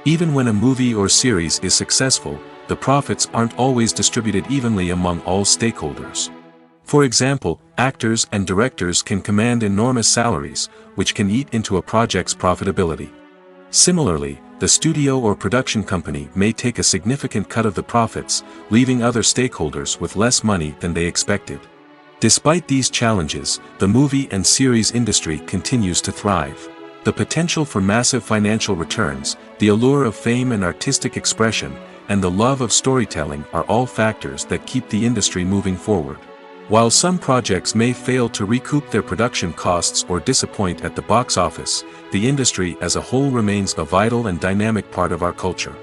Even when a movie or series is successful, the profits aren't always distributed evenly among all stakeholders. For example, actors and directors can command enormous salaries, which can eat into a project's profitability. Similarly, the studio or production company may take a significant cut of the profits, leaving other stakeholders with less money than they expected. Despite these challenges, the movie and series industry continues to thrive. The potential for massive financial returns, the allure of fame and artistic expression, and the love of storytelling are all factors that keep the industry moving forward. While some projects may fail to recoup their production costs or disappoint at the box office, the industry as a whole remains a vital and dynamic part of our culture.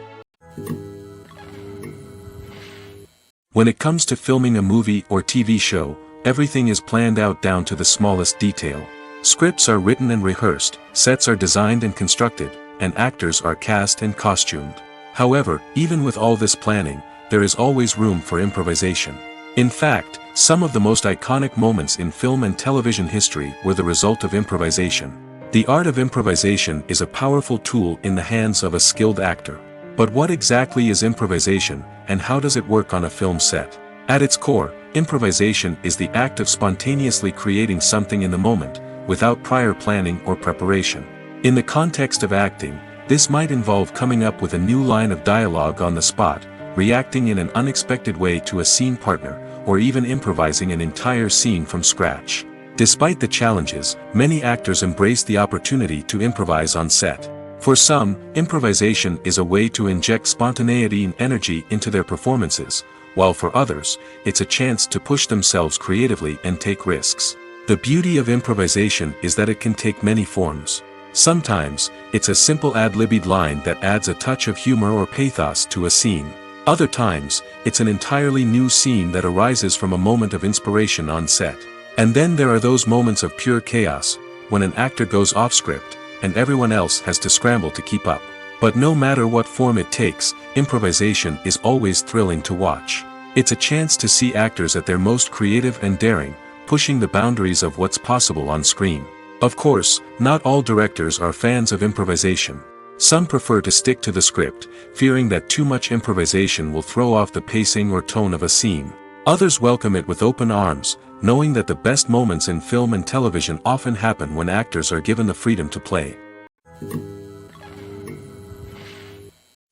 When it comes to filming a movie or TV show, everything is planned out down to the smallest detail. Scripts are written and rehearsed, sets are designed and constructed, and actors are cast and costumed. However, even with all this planning, there is always room for improvisation. In fact, some of the most iconic moments in film and television history were the result of improvisation. The art of improvisation is a powerful tool in the hands of a skilled actor. But what exactly is improvisation, and how does it work on a film set? At its core, improvisation is the act of spontaneously creating something in the moment, without prior planning or preparation. In the context of acting, this might involve coming up with a new line of dialogue on the spot, reacting in an unexpected way to a scene partner, or even improvising an entire scene from scratch. Despite the challenges, many actors embrace the opportunity to improvise on set. For some, improvisation is a way to inject spontaneity and energy into their performances, while for others, it's a chance to push themselves creatively and take risks. The beauty of improvisation is that it can take many forms. Sometimes, it's a simple ad-libbed line that adds a touch of humor or pathos to a scene. Other times, it's an entirely new scene that arises from a moment of inspiration on set. And then there are those moments of pure chaos, when an actor goes off script, and everyone else has to scramble to keep up. But no matter what form it takes, improvisation is always thrilling to watch. It's a chance to see actors at their most creative and daring, pushing the boundaries of what's possible on screen. Of course, not all directors are fans of improvisation. Some prefer to stick to the script, fearing that too much improvisation will throw off the pacing or tone of a scene. Others welcome it with open arms, knowing that the best moments in film and television often happen when actors are given the freedom to play.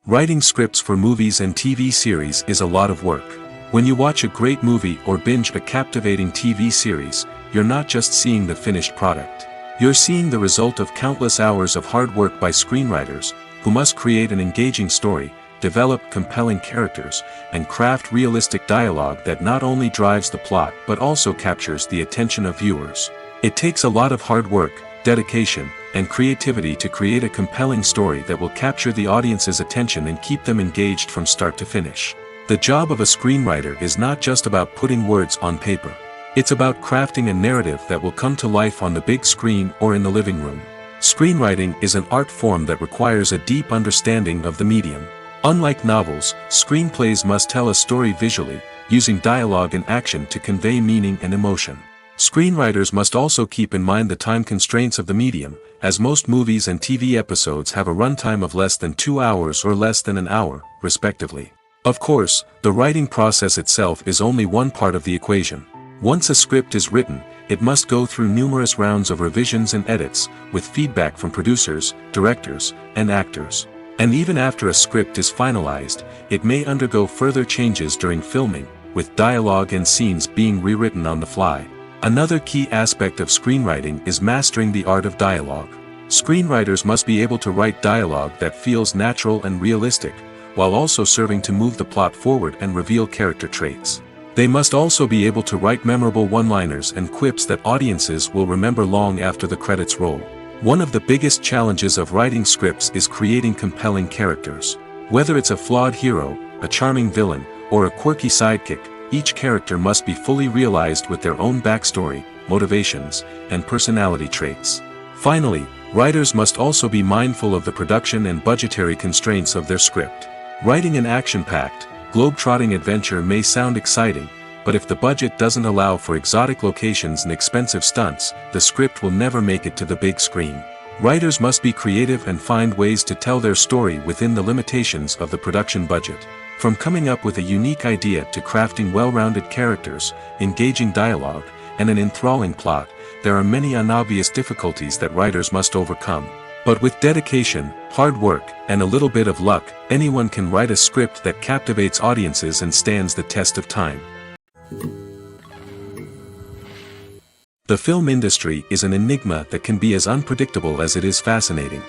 Writing scripts for movies and TV series is a lot of work. When you watch a great movie or binge a captivating TV series, you're not just seeing the finished product. You're seeing the result of countless hours of hard work by screenwriters, who must create an engaging story, develop compelling characters, and craft realistic dialogue that not only drives the plot but also captures the attention of viewers. It takes a lot of hard work, dedication, and creativity to create a compelling story that will capture the audience's attention and keep them engaged from start to finish. The job of a screenwriter is not just about putting words on paper. It's about crafting a narrative that will come to life on the big screen or in the living room. Screenwriting is an art form that requires a deep understanding of the medium. Unlike novels, screenplays must tell a story visually, using dialogue and action to convey meaning and emotion. Screenwriters must also keep in mind the time constraints of the medium, as most movies and TV episodes have a runtime of less than 2 hours or less than an hour, respectively. Of course, the writing process itself is only one part of the equation. Once a script is written, it must go through numerous rounds of revisions and edits, with feedback from producers, directors, and actors. And even after a script is finalized, it may undergo further changes during filming, with dialogue and scenes being rewritten on the fly. Another key aspect of screenwriting is mastering the art of dialogue. Screenwriters must be able to write dialogue that feels natural and realistic, while also serving to move the plot forward and reveal character traits. They must also be able to write memorable one-liners and quips that audiences will remember long after the credits roll. One of the biggest challenges of writing scripts is creating compelling characters. Whether it's a flawed hero, a charming villain, or a quirky sidekick, each character must be fully realized with their own backstory, motivations, and personality traits. Finally, writers must also be mindful of the production and budgetary constraints of their script. Writing an action-packed, globe-trotting adventure may sound exciting, but if the budget doesn't allow for exotic locations and expensive stunts, the script will never make it to the big screen. Writers must be creative and find ways to tell their story within the limitations of the production budget. From coming up with a unique idea to crafting well-rounded characters, engaging dialogue, and an enthralling plot, there are many unobvious difficulties that writers must overcome. But with dedication, hard work, and a little bit of luck, anyone can write a script that captivates audiences and stands the test of time. The film industry is an enigma that can be as unpredictable as it is fascinating.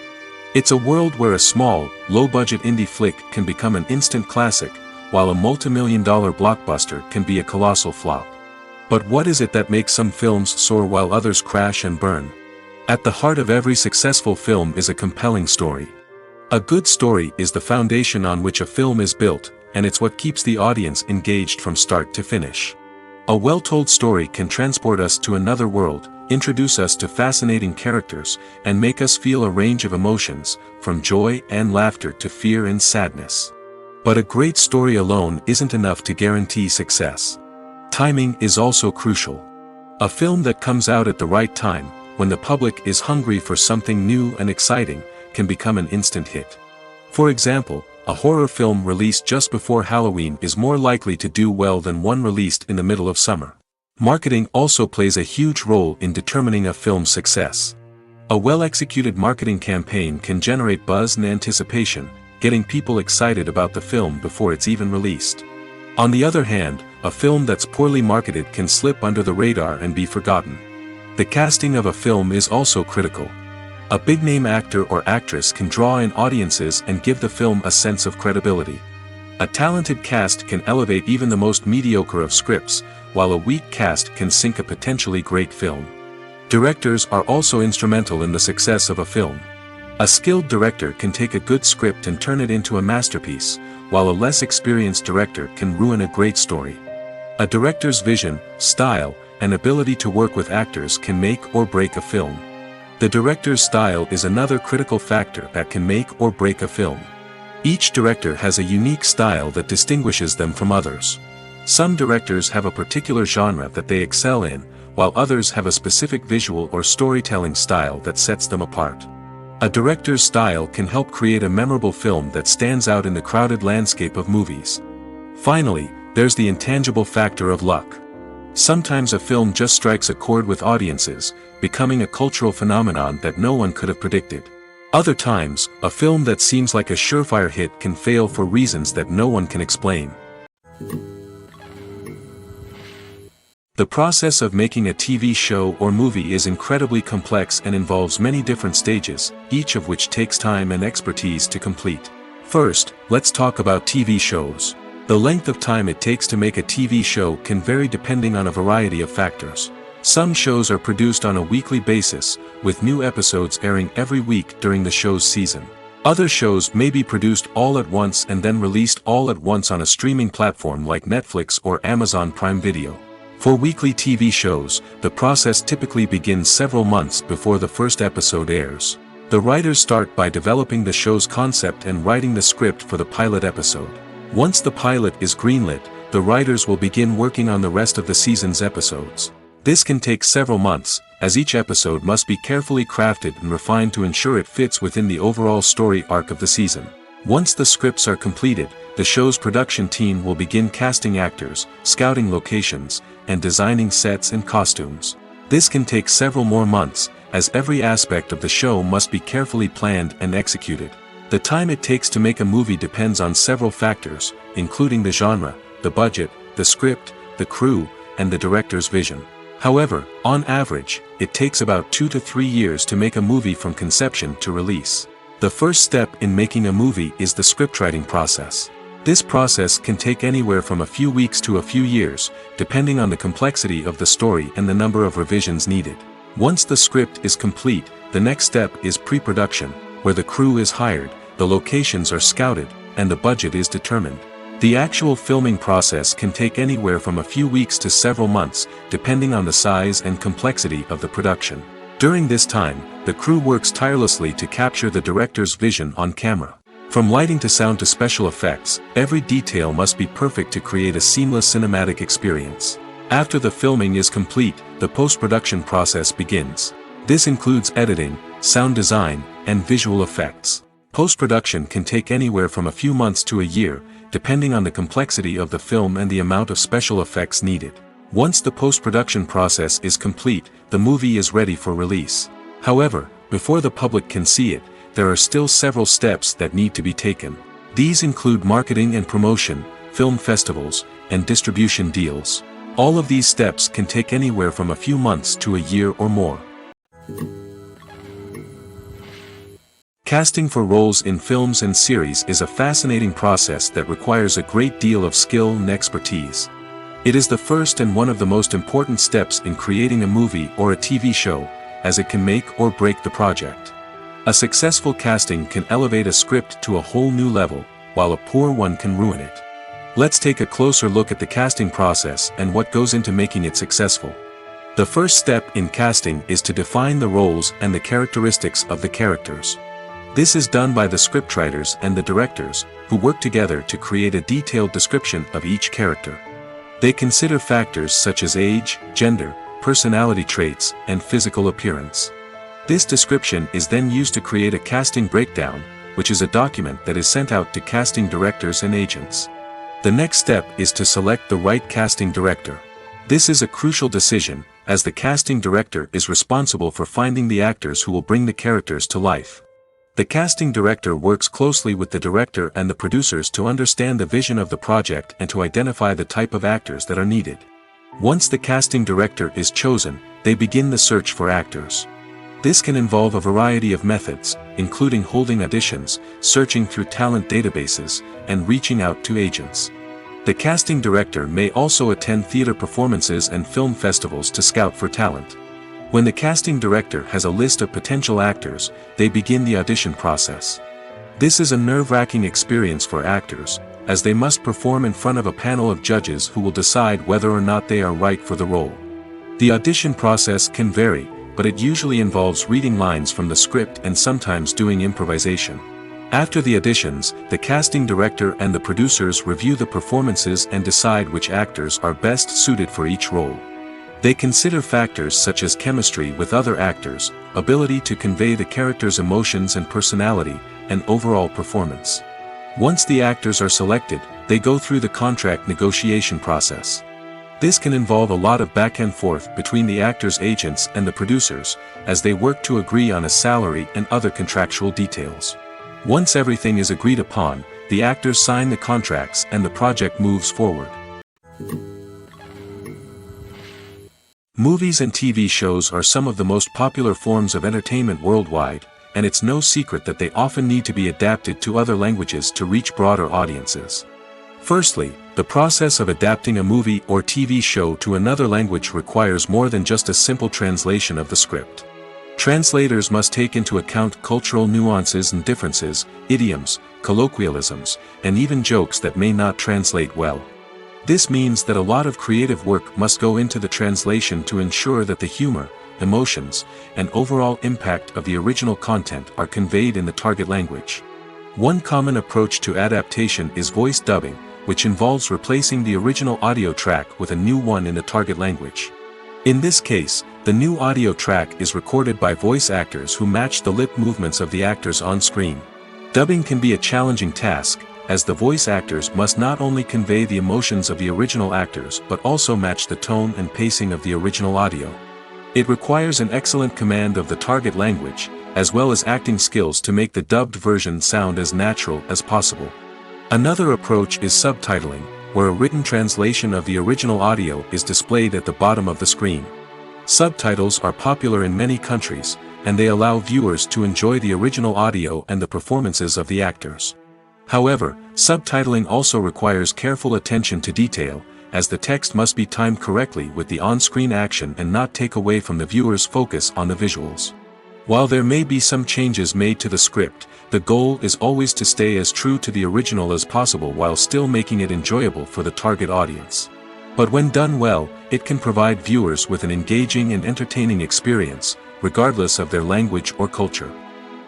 It's a world where a small, low-budget indie flick can become an instant classic, while a multi-million-dollar blockbuster can be a colossal flop. But what is it that makes some films soar while others crash and burn? At the heart of every successful film is a compelling story. A good story is the foundation on which a film is built, and it's what keeps the audience engaged from start to finish. A well-told story can transport us to another world, introduce us to fascinating characters, and make us feel a range of emotions, from joy and laughter to fear and sadness. But a great story alone isn't enough to guarantee success. Timing is also crucial. A film that comes out at the right time, when the public is hungry for something new and exciting, can become an instant hit. For example, a horror film released just before Halloween is more likely to do well than one released in the middle of summer. Marketing also plays a huge role in determining a film's success. A well-executed marketing campaign can generate buzz and anticipation, getting people excited about the film before it's even released. On the other hand, a film that's poorly marketed can slip under the radar and be forgotten. The casting of a film is also critical. A big-name actor or actress can draw in audiences and give the film a sense of credibility. A talented cast can elevate even the most mediocre of scripts, while a weak cast can sink a potentially great film. Directors are also instrumental in the success of a film. A skilled director can take a good script and turn it into a masterpiece, while a less experienced director can ruin a great story. A director's vision, style, and ability to work with actors can make or break a film. The director's style is another critical factor that can make or break a film. Each director has a unique style that distinguishes them from others. Some directors have a particular genre that they excel in, while others have a specific visual or storytelling style that sets them apart. A director's style can help create a memorable film that stands out in the crowded landscape of movies. Finally, there's the intangible factor of luck. Sometimes a film just strikes a chord with audiences, becoming a cultural phenomenon that no one could have predicted. Other times, a film that seems like a surefire hit can fail for reasons that no one can explain. The process of making a TV show or movie is incredibly complex and involves many different stages, each of which takes time and expertise to complete. First, let's talk about TV shows. The length of time it takes to make a TV show can vary depending on a variety of factors. Some shows are produced on a weekly basis, with new episodes airing every week during the show's season. Other shows may be produced all at once and then released all at once on a streaming platform like Netflix or Amazon Prime Video. For weekly TV shows, the process typically begins several months before the first episode airs. The writers start by developing the show's concept and writing the script for the pilot episode. Once the pilot is greenlit, the writers will begin working on the rest of the season's episodes. This can take several months, as each episode must be carefully crafted and refined to ensure it fits within the overall story arc of the season. Once the scripts are completed, the show's production team will begin casting actors, scouting locations, and designing sets and costumes. This can take several more months, as every aspect of the show must be carefully planned and executed. The time it takes to make a movie depends on several factors, including the genre, the budget, the script, the crew, and the director's vision. However, on average, it takes about 2 to 3 years to make a movie from conception to release. The first step in making a movie is the scriptwriting process. This process can take anywhere from a few weeks to a few years, depending on the complexity of the story and the number of revisions needed. Once the script is complete, the next step is pre-production, where the crew is hired, the locations are scouted, and the budget is determined. The actual filming process can take anywhere from a few weeks to several months, depending on the size and complexity of the production. During this time, the crew works tirelessly to capture the director's vision on camera. From lighting to sound to special effects, every detail must be perfect to create a seamless cinematic experience. After the filming is complete, the post-production process begins. This includes editing, sound design, and visual effects. Post-production can take anywhere from a few months to a year, depending on the complexity of the film and the amount of special effects needed. Once the post-production process is complete, the movie is ready for release. However, before the public can see it, there are still several steps that need to be taken. These include marketing and promotion, film festivals, and distribution deals. All of these steps can take anywhere from a few months to a year or more. Casting for roles in films and series is a fascinating process that requires a great deal of skill and expertise. It is the first and one of the most important steps in creating a movie or a TV show, as it can make or break the project. A successful casting can elevate a script to a whole new level, while a poor one can ruin it. Let's take a closer look at the casting process and what goes into making it successful. The first step in casting is to define the roles and the characteristics of the characters. This is done by the scriptwriters and the directors, who work together to create a detailed description of each character. They consider factors such as age, gender, personality traits, and physical appearance. This description is then used to create a casting breakdown, which is a document that is sent out to casting directors and agents. The next step is to select the right casting director. This is a crucial decision, as the casting director is responsible for finding the actors who will bring the characters to life. The casting director works closely with the director and the producers to understand the vision of the project and to identify the type of actors that are needed. Once the casting director is chosen, they begin the search for actors. This can involve a variety of methods, including holding auditions, searching through talent databases, and reaching out to agents. The casting director may also attend theater performances and film festivals to scout for talent. When the casting director has a list of potential actors, they begin the audition process. This is a nerve-wracking experience for actors, as they must perform in front of a panel of judges who will decide whether or not they are right for the role. The audition process can vary, but it usually involves reading lines from the script and sometimes doing improvisation. After the auditions, the casting director and the producers review the performances and decide which actors are best suited for each role. They consider factors such as chemistry with other actors, ability to convey the character's emotions and personality, and overall performance. Once the actors are selected, they go through the contract negotiation process. This can involve a lot of back and forth between the actors' agents and the producers, as they work to agree on a salary and other contractual details. Once everything is agreed upon, the actors sign the contracts and the project moves forward. Movies and TV shows are some of the most popular forms of entertainment worldwide, and it's no secret that they often need to be adapted to other languages to reach broader audiences. Firstly, the process of adapting a movie or TV show to another language requires more than just a simple translation of the script. Translators must take into account cultural nuances and differences, idioms, colloquialisms, and even jokes that may not translate well. This means that a lot of creative work must go into the translation to ensure that the humor, emotions, and overall impact of the original content are conveyed in the target language. One common approach to adaptation is voice dubbing, which involves replacing the original audio track with a new one in the target language. In this case, the new audio track is recorded by voice actors who match the lip movements of the actors on screen. Dubbing can be a challenging task, as the voice actors must not only convey the emotions of the original actors but also match the tone and pacing of the original audio. It requires an excellent command of the target language, as well as acting skills to make the dubbed version sound as natural as possible. Another approach is subtitling, where a written translation of the original audio is displayed at the bottom of the screen. Subtitles are popular in many countries, and they allow viewers to enjoy the original audio and the performances of the actors. However, subtitling also requires careful attention to detail, as the text must be timed correctly with the on-screen action and not take away from the viewer's focus on the visuals. While there may be some changes made to the script, the goal is always to stay as true to the original as possible while still making it enjoyable for the target audience. But when done well, it can provide viewers with an engaging and entertaining experience, regardless of their language or culture.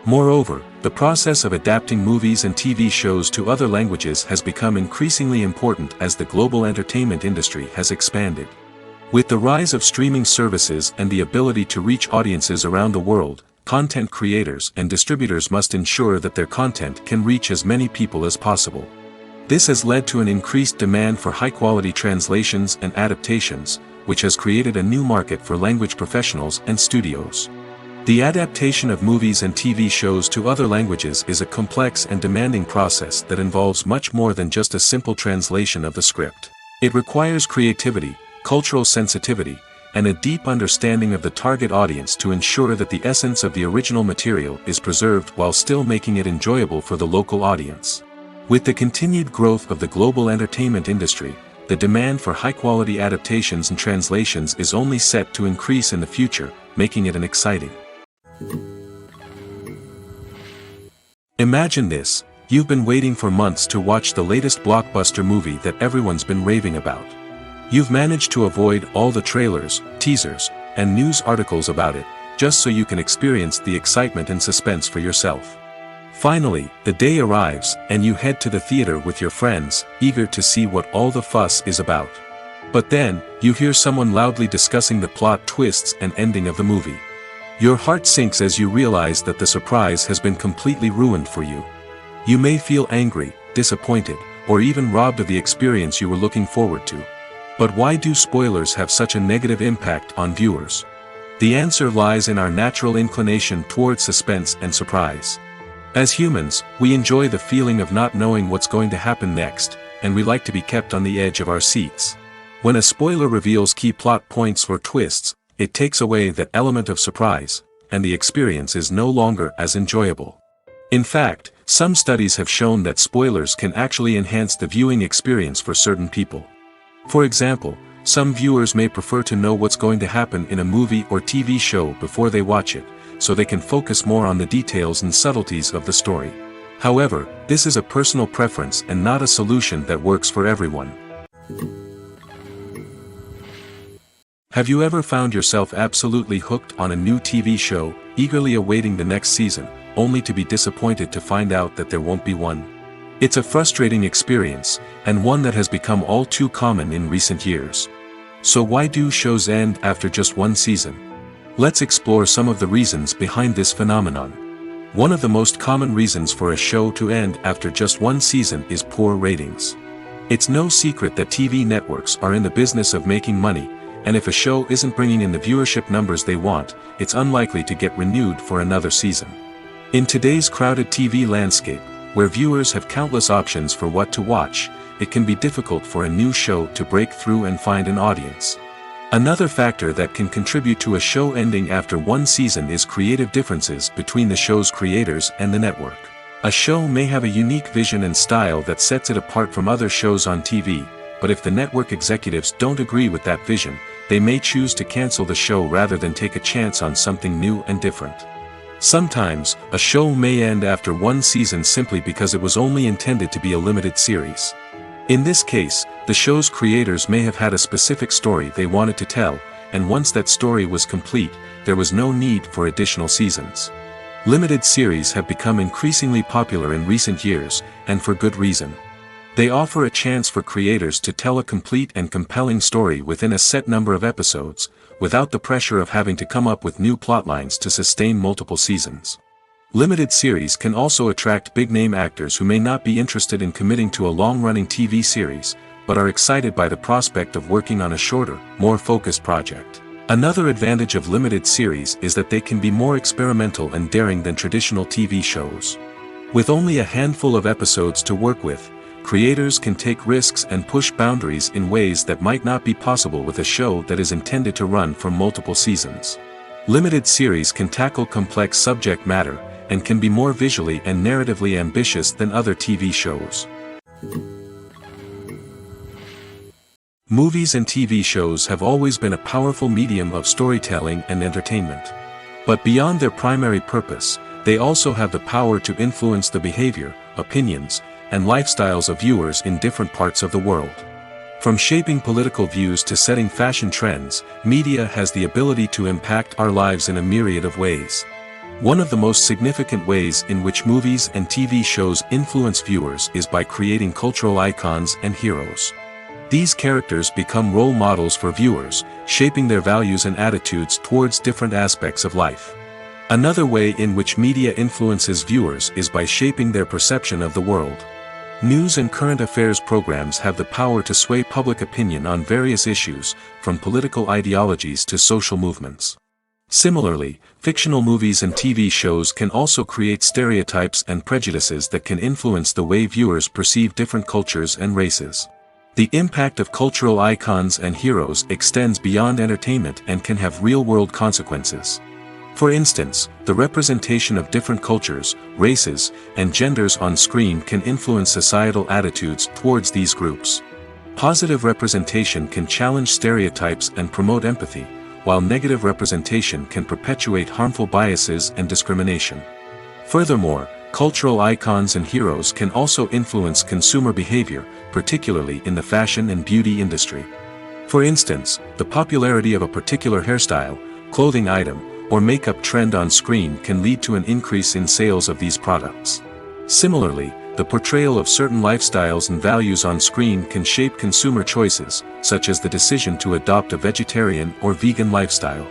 Moreover, the process of adapting movies and TV shows to other languages has become increasingly important as the global entertainment industry has expanded. With the rise of streaming services and the ability to reach audiences around the world, content creators and distributors must ensure that their content can reach as many people as possible. This has led to an increased demand for high-quality translations and adaptations, which has created a new market for language professionals and studios. The adaptation of movies and TV shows to other languages is a complex and demanding process that involves much more than just a simple translation of the script. It requires creativity, cultural sensitivity, and a deep understanding of the target audience to ensure that the essence of the original material is preserved while still making it enjoyable for the local audience. With the continued growth of the global entertainment industry, the demand for high-quality adaptations and translations is only set to increase in the future, making it an exciting. Imagine this: you've been waiting for months to watch the latest blockbuster movie that everyone's been raving about. You've managed to avoid all the trailers, teasers, and news articles about it, just so you can experience the excitement and suspense for yourself. Finally, the day arrives, and you head to the theater with your friends, eager to see what all the fuss is about. But then, you hear someone loudly discussing the plot twists and ending of the movie. Your heart sinks as you realize that the surprise has been completely ruined for you. You may feel angry, disappointed, or even robbed of the experience you were looking forward to. But why do spoilers have such a negative impact on viewers? The answer lies in our natural inclination toward suspense and surprise. As humans, we enjoy the feeling of not knowing what's going to happen next, and we like to be kept on the edge of our seats. When a spoiler reveals key plot points or twists, it takes away that element of surprise, and the experience is no longer as enjoyable. In fact, some studies have shown that spoilers can actually enhance the viewing experience for certain people. For example, some viewers may prefer to know what's going to happen in a movie or TV show before they watch it, so they can focus more on the details and subtleties of the story. However, this is a personal preference and not a solution that works for everyone. Have you ever found yourself absolutely hooked on a new TV show, eagerly awaiting the next season, only to be disappointed to find out that there won't be one? It's a frustrating experience, and one that has become all too common in recent years. So why do shows end after just one season? Let's explore some of the reasons behind this phenomenon. One of the most common reasons for a show to end after just one season is poor ratings. It's no secret that TV networks are in the business of making money, and if a show isn't bringing in the viewership numbers they want, it's unlikely to get renewed for another season. In today's crowded TV landscape, where viewers have countless options for what to watch, it can be difficult for a new show to break through and find an audience. Another factor that can contribute to a show ending after one season is creative differences between the show's creators and the network. A show may have a unique vision and style that sets it apart from other shows on TV, but if the network executives don't agree with that vision, they may choose to cancel the show rather than take a chance on something new and different. Sometimes, a show may end after one season simply because it was only intended to be a limited series. In this case, the show's creators may have had a specific story they wanted to tell, and once that story was complete, there was no need for additional seasons. Limited series have become increasingly popular in recent years, and for good reason. They offer a chance for creators to tell a complete and compelling story within a set number of episodes, without the pressure of having to come up with new plotlines to sustain multiple seasons. Limited series can also attract big-name actors who may not be interested in committing to a long-running TV series, but are excited by the prospect of working on a shorter, more focused project. Another advantage of limited series is that they can be more experimental and daring than traditional TV shows. With only a handful of episodes to work with, creators can take risks and push boundaries in ways that might not be possible with a show that is intended to run for multiple seasons. Limited series can tackle complex subject matter, and can be more visually and narratively ambitious than other TV shows. Movies and TV shows have always been a powerful medium of storytelling and entertainment. But beyond their primary purpose, they also have the power to influence the behavior, opinions, and lifestyles of viewers in different parts of the world. From shaping political views to setting fashion trends, media has the ability to impact our lives in a myriad of ways. One of the most significant ways in which movies and TV shows influence viewers is by creating cultural icons and heroes. These characters become role models for viewers, shaping their values and attitudes towards different aspects of life. Another way in which media influences viewers is by shaping their perception of the world. News and current affairs programs have the power to sway public opinion on various issues, from political ideologies to social movements. Similarly, fictional movies and TV shows can also create stereotypes and prejudices that can influence the way viewers perceive different cultures and races. The impact of cultural icons and heroes extends beyond entertainment and can have real-world consequences. For instance, the representation of different cultures, races, and genders on screen can influence societal attitudes towards these groups. Positive representation can challenge stereotypes and promote empathy, while negative representation can perpetuate harmful biases and discrimination. Furthermore, cultural icons and heroes can also influence consumer behavior, particularly in the fashion and beauty industry. For instance, the popularity of a particular hairstyle, clothing item, or makeup trend on screen can lead to an increase in sales of these products. Similarly, the portrayal of certain lifestyles and values on screen can shape consumer choices, such as the decision to adopt a vegetarian or vegan lifestyle.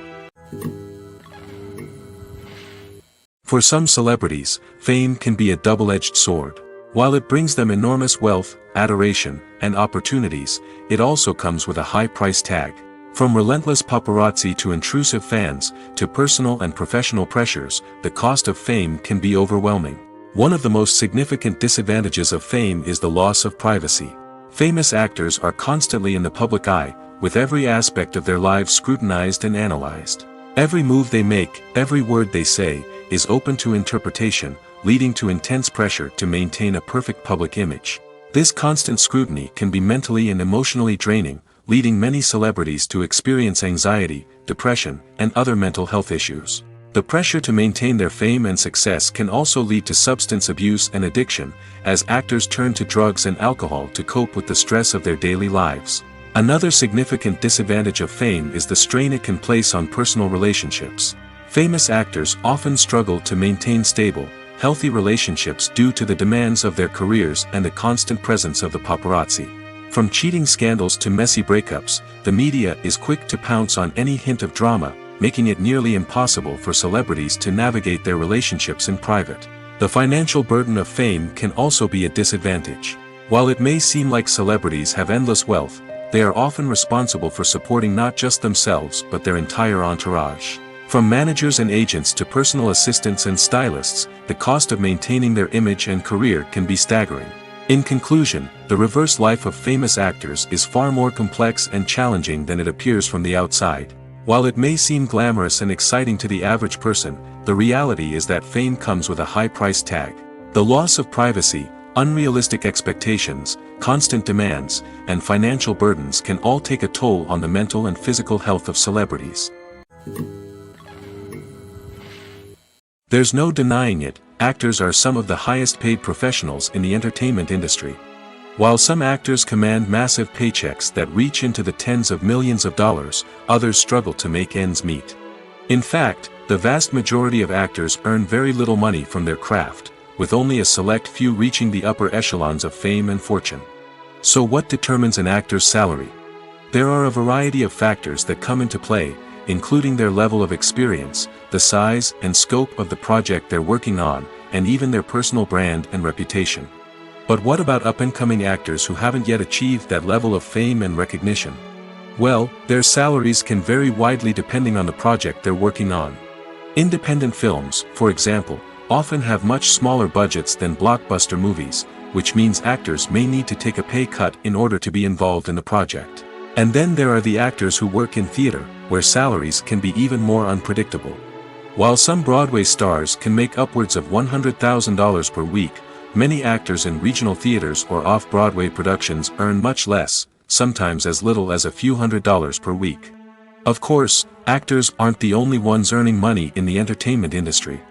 For some celebrities, fame can be a double-edged sword. While it brings them enormous wealth, adoration, and opportunities, it also comes with a high price tag. From relentless paparazzi to intrusive fans, to personal and professional pressures, the cost of fame can be overwhelming. One of the most significant disadvantages of fame is the loss of privacy. Famous actors are constantly in the public eye, with every aspect of their lives scrutinized and analyzed. Every move they make, every word they say, is open to interpretation, leading to intense pressure to maintain a perfect public image. This constant scrutiny can be mentally and emotionally draining, leading many celebrities to experience anxiety, depression, and other mental health issues. The pressure to maintain their fame and success can also lead to substance abuse and addiction, as actors turn to drugs and alcohol to cope with the stress of their daily lives. Another significant disadvantage of fame is the strain it can place on personal relationships. Famous actors often struggle to maintain stable, healthy relationships due to the demands of their careers and the constant presence of the paparazzi. From cheating scandals to messy breakups, the media is quick to pounce on any hint of drama, making it nearly impossible for celebrities to navigate their relationships in private. The financial burden of fame can also be a disadvantage. While it may seem like celebrities have endless wealth, they are often responsible for supporting not just themselves but their entire entourage. From managers and agents to personal assistants and stylists, the cost of maintaining their image and career can be staggering. In conclusion, the reverse life of famous actors is far more complex and challenging than it appears from the outside. While it may seem glamorous and exciting to the average person, the reality is that fame comes with a high price tag. The loss of privacy, unrealistic expectations, constant demands, and financial burdens can all take a toll on the mental and physical health of celebrities. There's no denying it, actors are some of the highest paid professionals in the entertainment industry. While some actors command massive paychecks that reach into the tens of millions of dollars, others struggle to make ends meet. In fact, the vast majority of actors earn very little money from their craft, with only a select few reaching the upper echelons of fame and fortune. So what determines an actor's salary? There are a variety of factors that come into play, including their level of experience, the size and scope of the project they're working on, and even their personal brand and reputation. But what about up-and-coming actors who haven't yet achieved that level of fame and recognition? Well, their salaries can vary widely depending on the project they're working on. Independent films, for example, often have much smaller budgets than blockbuster movies, which means actors may need to take a pay cut in order to be involved in the project. And then there are the actors who work in theater, where salaries can be even more unpredictable. While some Broadway stars can make upwards of $100,000 per week, many actors in regional theaters or off-Broadway productions earn much less, sometimes as little as a few $100s per week. Of course, actors aren't the only ones earning money in the entertainment industry.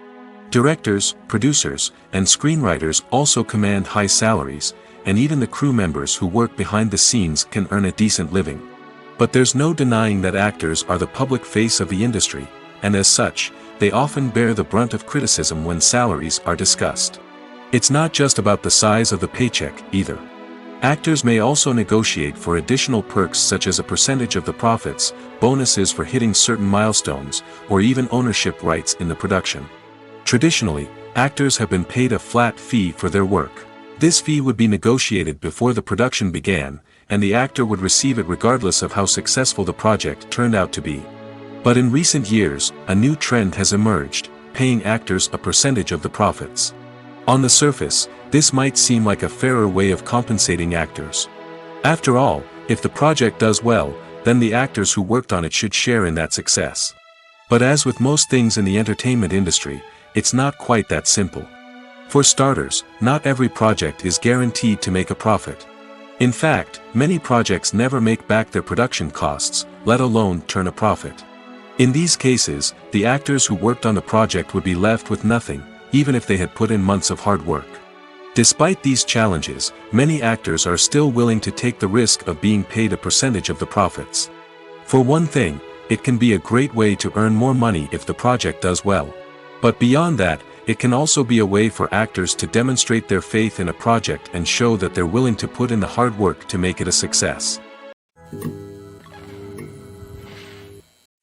Directors, producers, and screenwriters also command high salaries, and even the crew members who work behind the scenes can earn a decent living. But there's no denying that actors are the public face of the industry, and as such, they often bear the brunt of criticism when salaries are discussed. It's not just about the size of the paycheck, either. Actors may also negotiate for additional perks such as a percentage of the profits, bonuses for hitting certain milestones, or even ownership rights in the production. Traditionally, actors have been paid a flat fee for their work. This fee would be negotiated before the production began, and the actor would receive it regardless of how successful the project turned out to be. But in recent years, a new trend has emerged, paying actors a percentage of the profits. On the surface, this might seem like a fairer way of compensating actors. After all, if the project does well, then the actors who worked on it should share in that success. But as with most things in the entertainment industry, it's not quite that simple. For starters, not every project is guaranteed to make a profit. In fact, many projects never make back their production costs, let alone turn a profit. In these cases, the actors who worked on the project would be left with nothing, even if they had put in months of hard work. Despite these challenges, many actors are still willing to take the risk of being paid a percentage of the profits. For one thing, it can be a great way to earn more money if the project does well. But beyond that, it can also be a way for actors to demonstrate their faith in a project and show that they're willing to put in the hard work to make it a success.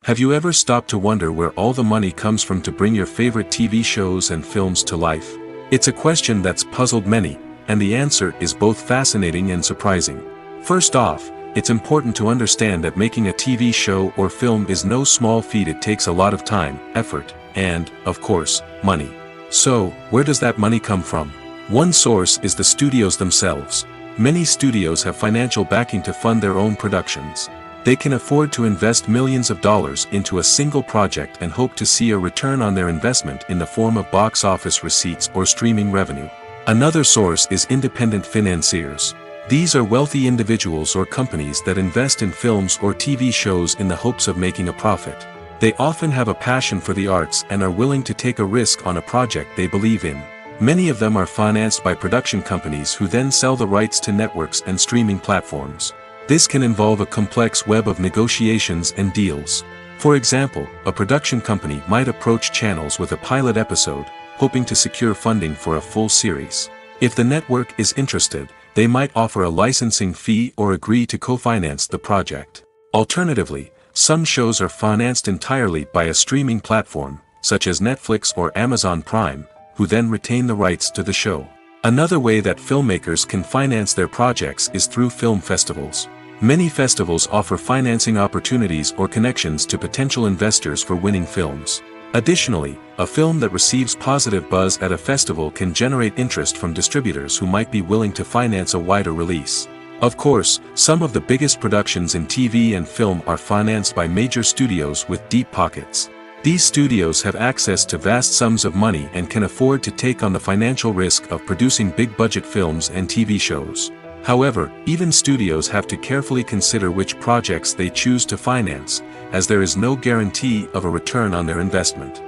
Have you ever stopped to wonder where all the money comes from to bring your favorite TV shows and films to life? It's a question that's puzzled many, and the answer is both fascinating and surprising. First off, it's important to understand that making a TV show or film is no small feat. It takes a lot of time, effort, and, of course, money. So, where does that money come from? One source is the studios themselves. Many studios have financial backing to fund their own productions. They can afford to invest millions of dollars into a single project and hope to see a return on their investment in the form of box office receipts or streaming revenue. Another source is independent financiers. These are wealthy individuals or companies that invest in films or TV shows in the hopes of making a profit. They often have a passion for the arts and are willing to take a risk on a project they believe in. Many of them are financed by production companies who then sell the rights to networks and streaming platforms. This can involve a complex web of negotiations and deals. For example, a production company might approach channels with a pilot episode, hoping to secure funding for a full series. If the network is interested, they might offer a licensing fee or agree to co-finance the project. Alternatively, some shows are financed entirely by a streaming platform, such as Netflix or Amazon Prime, who then retain the rights to the show. Another way that filmmakers can finance their projects is through film festivals. Many festivals offer financing opportunities or connections to potential investors for winning films. Additionally, a film that receives positive buzz at a festival can generate interest from distributors who might be willing to finance a wider release. Of course, some of the biggest productions in TV and film are financed by major studios with deep pockets. These studios have access to vast sums of money and can afford to take on the financial risk of producing big-budget films and TV shows. However, even studios have to carefully consider which projects they choose to finance, as there is no guarantee of a return on their investment.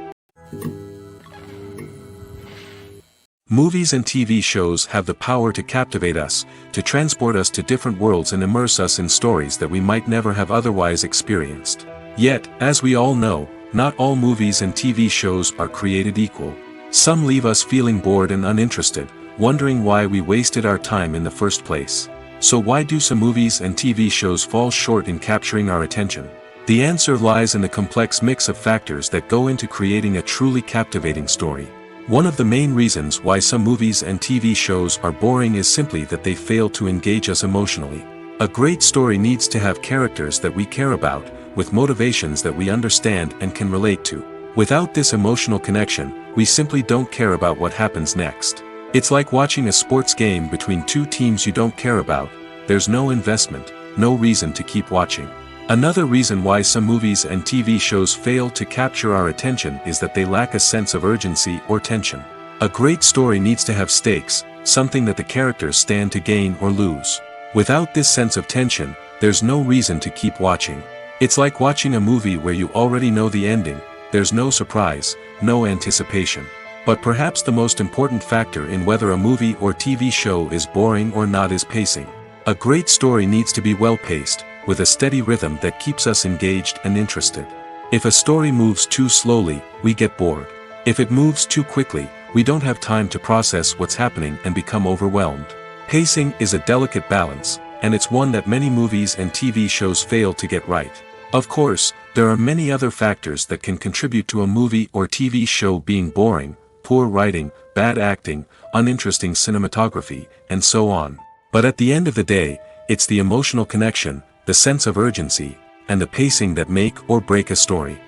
Movies and TV shows have the power to captivate us, to transport us to different worlds and immerse us in stories that we might never have otherwise experienced. Yet, as we all know, not all movies and TV shows are created equal. Some leave us feeling bored and uninterested, wondering why we wasted our time in the first place. So why do some movies and TV shows fall short in capturing our attention? The answer lies in the complex mix of factors that go into creating a truly captivating story. One of the main reasons why some movies and TV shows are boring is simply that they fail to engage us emotionally. A great story needs to have characters that we care about, with motivations that we understand and can relate to. Without this emotional connection, we simply don't care about what happens next. It's like watching a sports game between two teams you don't care about. There's no investment, no reason to keep watching. Another reason why some movies and TV shows fail to capture our attention is that they lack a sense of urgency or tension. A great story needs to have stakes, something that the characters stand to gain or lose. Without this sense of tension, there's no reason to keep watching. It's like watching a movie where you already know the ending. There's no surprise, no anticipation. But perhaps the most important factor in whether a movie or TV show is boring or not is pacing. A great story needs to be well-paced, with a steady rhythm that keeps us engaged and interested. If a story moves too slowly, we get bored. If it moves too quickly, we don't have time to process what's happening and become overwhelmed. Pacing is a delicate balance, and it's one that many movies and TV shows fail to get right. Of course, there are many other factors that can contribute to a movie or TV show being boring: poor writing, bad acting, uninteresting cinematography, and so on. But at the end of the day, it's the emotional connection, the sense of urgency, and the pacing that make or break a story.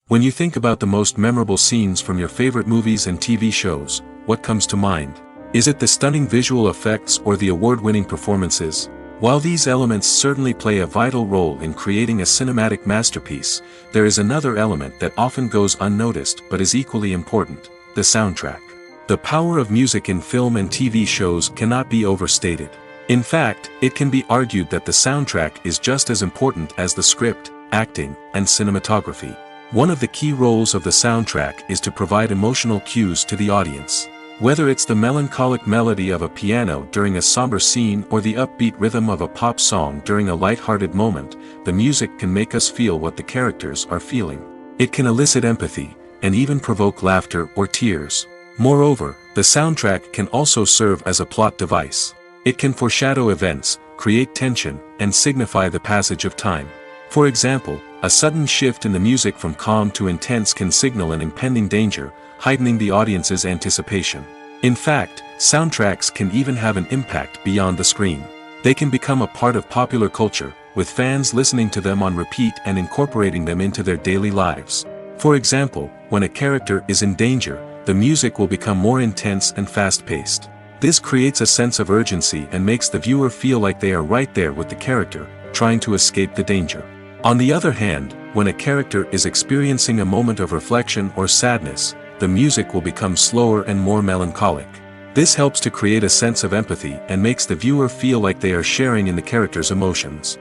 When you think about the most memorable scenes from your favorite movies and TV shows, what comes to mind? Is it the stunning visual effects or the award-winning performances? While these elements certainly play a vital role in creating a cinematic masterpiece, there is another element that often goes unnoticed but is equally important: the soundtrack. The power of music in film and TV shows cannot be overstated. In fact, it can be argued that the soundtrack is just as important as the script, acting, and cinematography. One of the key roles of the soundtrack is to provide emotional cues to the audience. Whether it's the melancholic melody of a piano during a somber scene or the upbeat rhythm of a pop song during a light-hearted moment, the music can make us feel what the characters are feeling. It can elicit empathy, and even provoke laughter or tears. Moreover, the soundtrack can also serve as a plot device. It can foreshadow events, create tension, and signify the passage of time. For example, a sudden shift in the music from calm to intense can signal an impending danger, heightening the audience's anticipation. In fact, soundtracks can even have an impact beyond the screen. They can become a part of popular culture, with fans listening to them on repeat and incorporating them into their daily lives. For example, when a character is in danger, the music will become more intense and fast-paced. This creates a sense of urgency and makes the viewer feel like they are right there with the character, trying to escape the danger. On the other hand, when a character is experiencing a moment of reflection or sadness, the music will become slower and more melancholic. This helps to create a sense of empathy and makes the viewer feel like they are sharing in the character's emotions.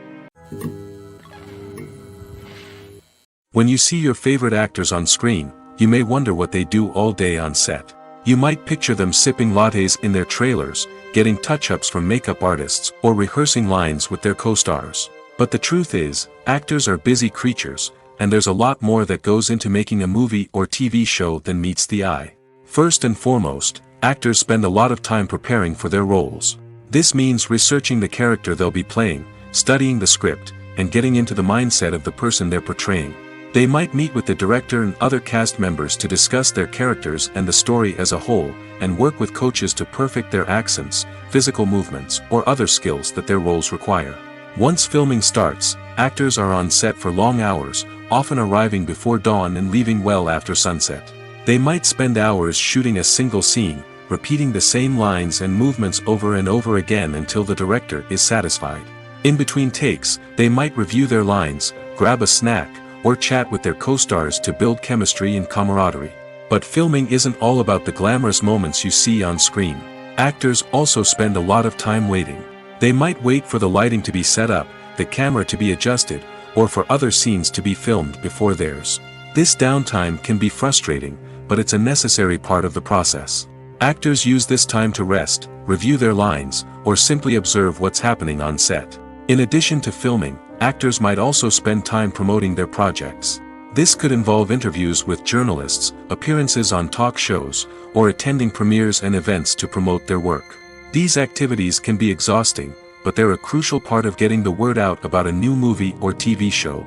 When you see your favorite actors on screen, you may wonder what they do all day on set. You might picture them sipping lattes in their trailers, getting touch-ups from makeup artists, or rehearsing lines with their co-stars. But the truth is, actors are busy creatures, and there's a lot more that goes into making a movie or TV show than meets the eye. First and foremost, actors spend a lot of time preparing for their roles. This means researching the character they'll be playing, studying the script, and getting into the mindset of the person they're portraying. They might meet with the director and other cast members to discuss their characters and the story as a whole, and work with coaches to perfect their accents, physical movements, or other skills that their roles require. Once filming starts, Actors are on set for long hours, often arriving before dawn and leaving well after sunset. They might spend hours shooting a single scene, repeating the same lines and movements over and over again until the director is satisfied. In between takes, they might review their lines, grab a snack, or chat with their co-stars to build chemistry and camaraderie. But filming isn't all about the glamorous moments you see on screen. Actors also spend a lot of time waiting. They might wait for the lighting to be set up, the camera to be adjusted, or for other scenes to be filmed before theirs. This downtime can be frustrating, but it's a necessary part of the process. Actors use this time to rest, review their lines, or simply observe what's happening on set. In addition to filming, actors might also spend time promoting their projects. This could involve interviews with journalists, appearances on talk shows, or attending premieres and events to promote their work. These activities can be exhausting, but they're a crucial part of getting the word out about a new movie or TV show.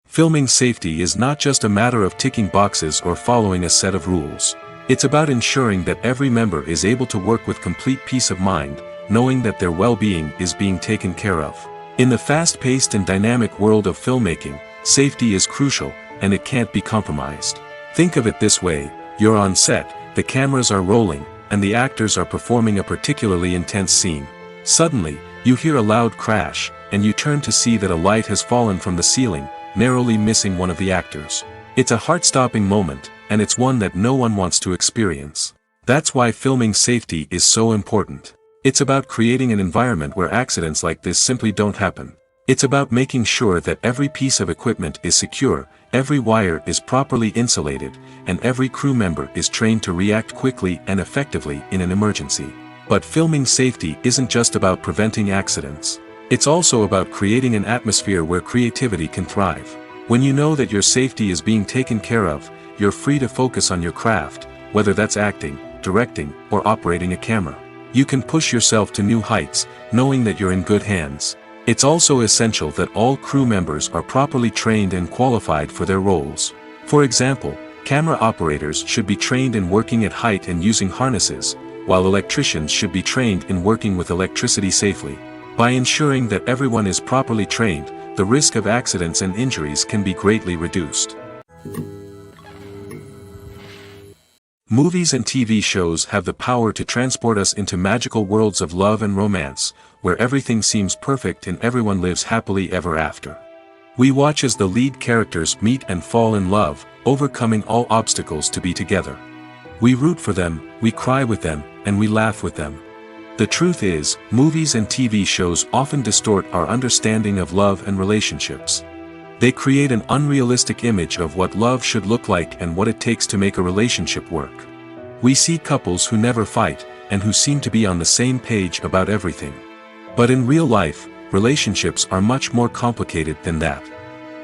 Filming safety is not just a matter of ticking boxes or following a set of rules. It's about ensuring that every member is able to work with complete peace of mind, knowing that their well-being is being taken care of. In the fast-paced and dynamic world of filmmaking, safety is crucial, and it can't be compromised. Think of it this way: you're on set, the cameras are rolling, and the actors are performing a particularly intense scene. Suddenly, you hear a loud crash, and you turn to see that a light has fallen from the ceiling, narrowly missing one of the actors. It's a heart-stopping moment, and it's one that no one wants to experience. That's why filming safety is so important. It's about creating an environment where accidents like this simply don't happen. It's about making sure that every piece of equipment is secure, every wire is properly insulated, and every crew member is trained to react quickly and effectively in an emergency. But filming safety isn't just about preventing accidents. It's also about creating an atmosphere where creativity can thrive. When you know that your safety is being taken care of, you're free to focus on your craft, whether that's acting, directing, or operating a camera. You can push yourself to new heights, knowing that you're in good hands. It's also essential that all crew members are properly trained and qualified for their roles. For example, camera operators should be trained in working at height and using harnesses, while electricians should be trained in working with electricity safely. By ensuring that everyone is properly trained, the risk of accidents and injuries can be greatly reduced. Movies and TV shows have the power to transport us into magical worlds of love and romance, where everything seems perfect and everyone lives happily ever after. We watch as the lead characters meet and fall in love, overcoming all obstacles to be together. We root for them, we cry with them, and we laugh with them. The truth is, movies and TV shows often distort our understanding of love and relationships. They create an unrealistic image of what love should look like and what it takes to make a relationship work. We see couples who never fight, and who seem to be on the same page about everything. But in real life, relationships are much more complicated than that.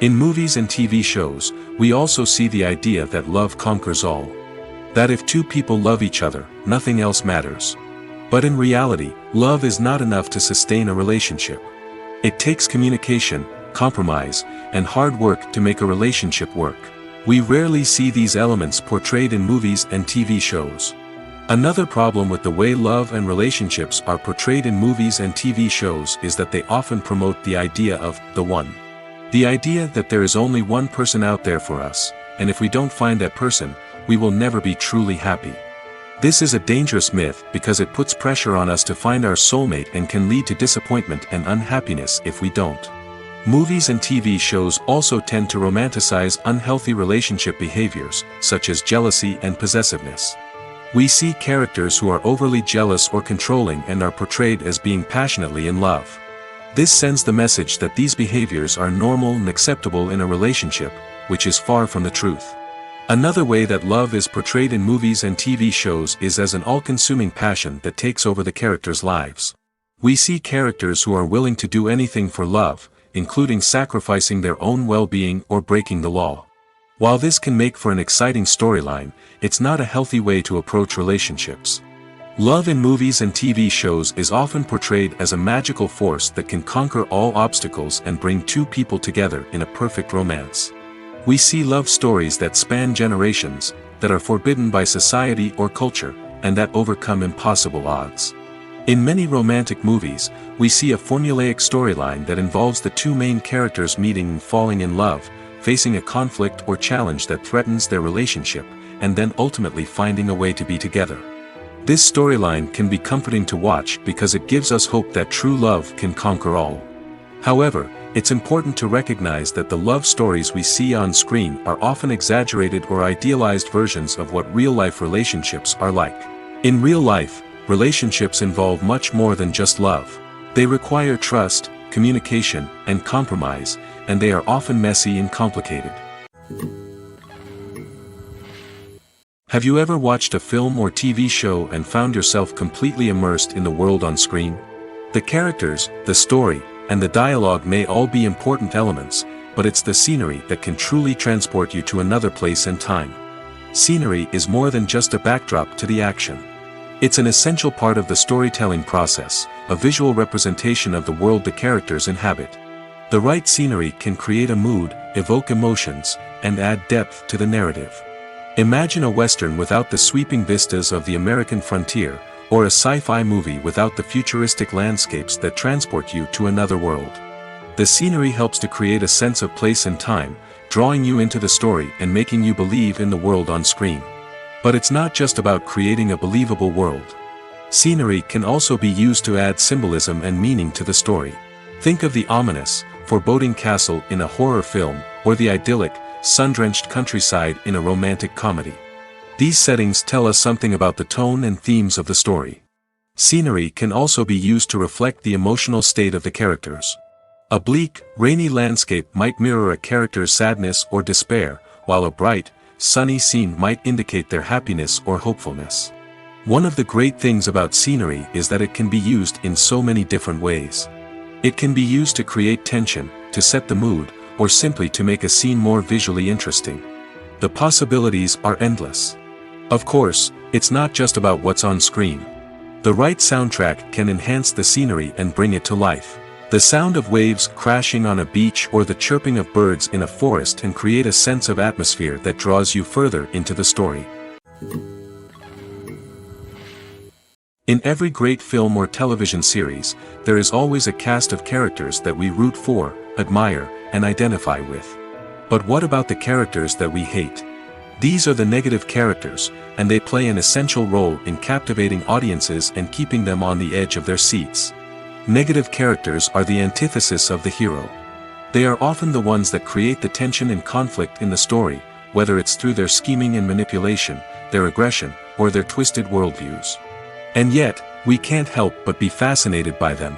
In movies and TV shows, we also see the idea that love conquers all. That if two people love each other, nothing else matters. But in reality, love is not enough to sustain a relationship. It takes communication, compromise, and hard work to make a relationship work. We rarely see these elements portrayed in movies and TV shows. Another problem with the way love and relationships are portrayed in movies and TV shows is that they often promote the idea of the one. The idea that there is only one person out there for us, and if we don't find that person, we will never be truly happy. This is a dangerous myth because it puts pressure on us to find our soulmate and can lead to disappointment and unhappiness if we don't. Movies and TV shows also tend to romanticize unhealthy relationship behaviors, such as jealousy and possessiveness. We see characters who are overly jealous or controlling and are portrayed as being passionately in love. This sends the message that these behaviors are normal and acceptable in a relationship, which is far from the truth. Another way that love is portrayed in movies and TV shows is as an all-consuming passion that takes over the characters' lives. We see characters who are willing to do anything for love, including sacrificing their own well-being or breaking the law. While this can make for an exciting storyline, it's not a healthy way to approach relationships. Love in movies and TV shows is often portrayed as a magical force that can conquer all obstacles and bring two people together in a perfect romance. We see love stories that span generations, that are forbidden by society or culture, and that overcome impossible odds. In many romantic movies, we see a formulaic storyline that involves the two main characters meeting and falling in love, facing a conflict or challenge that threatens their relationship, and then ultimately finding a way to be together. This storyline can be comforting to watch because it gives us hope that true love can conquer all. However, it's important to recognize that the love stories we see on screen are often exaggerated or idealized versions of what real-life relationships are like. In real life, relationships involve much more than just love. They require trust, communication, and compromise, and they are often messy and complicated. Have you ever watched a film or TV show and found yourself completely immersed in the world on screen? The characters, the story, and the dialogue may all be important elements, but it's the scenery that can truly transport you to another place and time. Scenery is more than just a backdrop to the action. It's an essential part of the storytelling process, a visual representation of the world the characters inhabit. The right scenery can create a mood, evoke emotions, and add depth to the narrative. Imagine a Western without the sweeping vistas of the American frontier, or a sci-fi movie without the futuristic landscapes that transport you to another world. The scenery helps to create a sense of place and time, drawing you into the story and making you believe in the world on screen. But it's not just about creating a believable world. Scenery can also be used to add symbolism and meaning to the story. Think of the ominous, foreboding castle in a horror film, or the idyllic, sun-drenched countryside in a romantic comedy. These settings tell us something about the tone and themes of the story. Scenery can also be used to reflect the emotional state of the characters. A bleak, rainy landscape might mirror a character's sadness or despair, while a bright, sunny scene might indicate their happiness or hopefulness. One of the great things about scenery is that it can be used in so many different ways. It can be used to create tension, to set the mood, or simply to make a scene more visually interesting. The possibilities are endless. Of course, it's not just about what's on screen. The right soundtrack can enhance the scenery and bring it to life. The sound of waves crashing on a beach or the chirping of birds in a forest can create a sense of atmosphere that draws you further into the story. In every great film or television series, there is always a cast of characters that we root for, admire, and identify with. But what about the characters that we hate? These are the negative characters, and they play an essential role in captivating audiences and keeping them on the edge of their seats. Negative characters are the antithesis of the hero. They are often the ones that create the tension and conflict in the story, whether it's through their scheming and manipulation, their aggression, or their twisted worldviews. And yet, we can't help but be fascinated by them.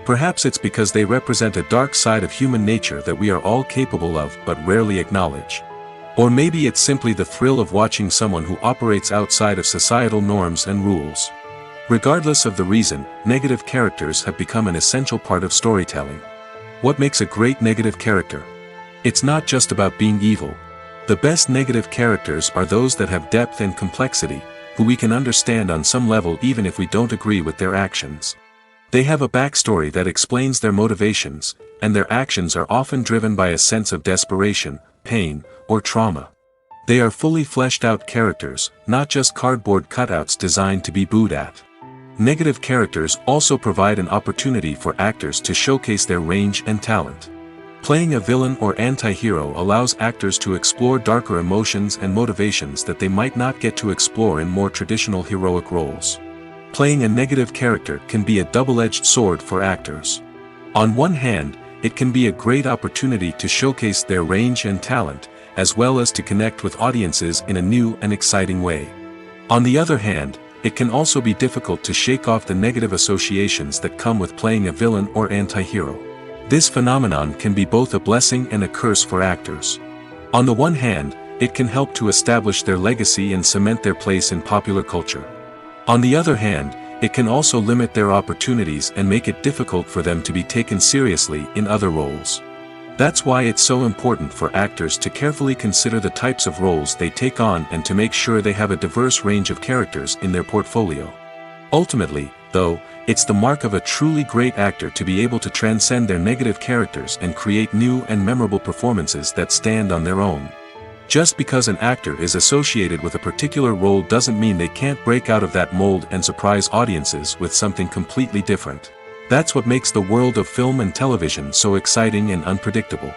Perhaps it's because they represent a dark side of human nature that we are all capable of but rarely acknowledge. Or maybe it's simply the thrill of watching someone who operates outside of societal norms and rules. Regardless of the reason, negative characters have become an essential part of storytelling. What makes a great negative character? It's not just about being evil. The best negative characters are those that have depth and complexity, who we can understand on some level even if we don't agree with their actions. They have a backstory that explains their motivations, and their actions are often driven by a sense of desperation, pain, or trauma. They are fully fleshed out characters, not just cardboard cutouts designed to be booed at. Negative characters also provide an opportunity for actors to showcase their range and talent. Playing a villain or anti-hero allows actors to explore darker emotions and motivations that they might not get to explore in more traditional heroic roles. Playing a negative character can be a double-edged sword for actors. On one hand, it can be a great opportunity to showcase their range and talent, as well as to connect with audiences in a new and exciting way. On the other hand, it can also be difficult to shake off the negative associations that come with playing a villain or anti-hero. This phenomenon can be both a blessing and a curse for actors. On the one hand, it can help to establish their legacy and cement their place in popular culture. On the other hand, it can also limit their opportunities and make it difficult for them to be taken seriously in other roles. That's why it's so important for actors to carefully consider the types of roles they take on and to make sure they have a diverse range of characters in their portfolio. Ultimately, though, it's the mark of a truly great actor to be able to transcend their negative characters and create new and memorable performances that stand on their own. Just because an actor is associated with a particular role doesn't mean they can't break out of that mold and surprise audiences with something completely different. That's what makes the world of film and television so exciting and unpredictable.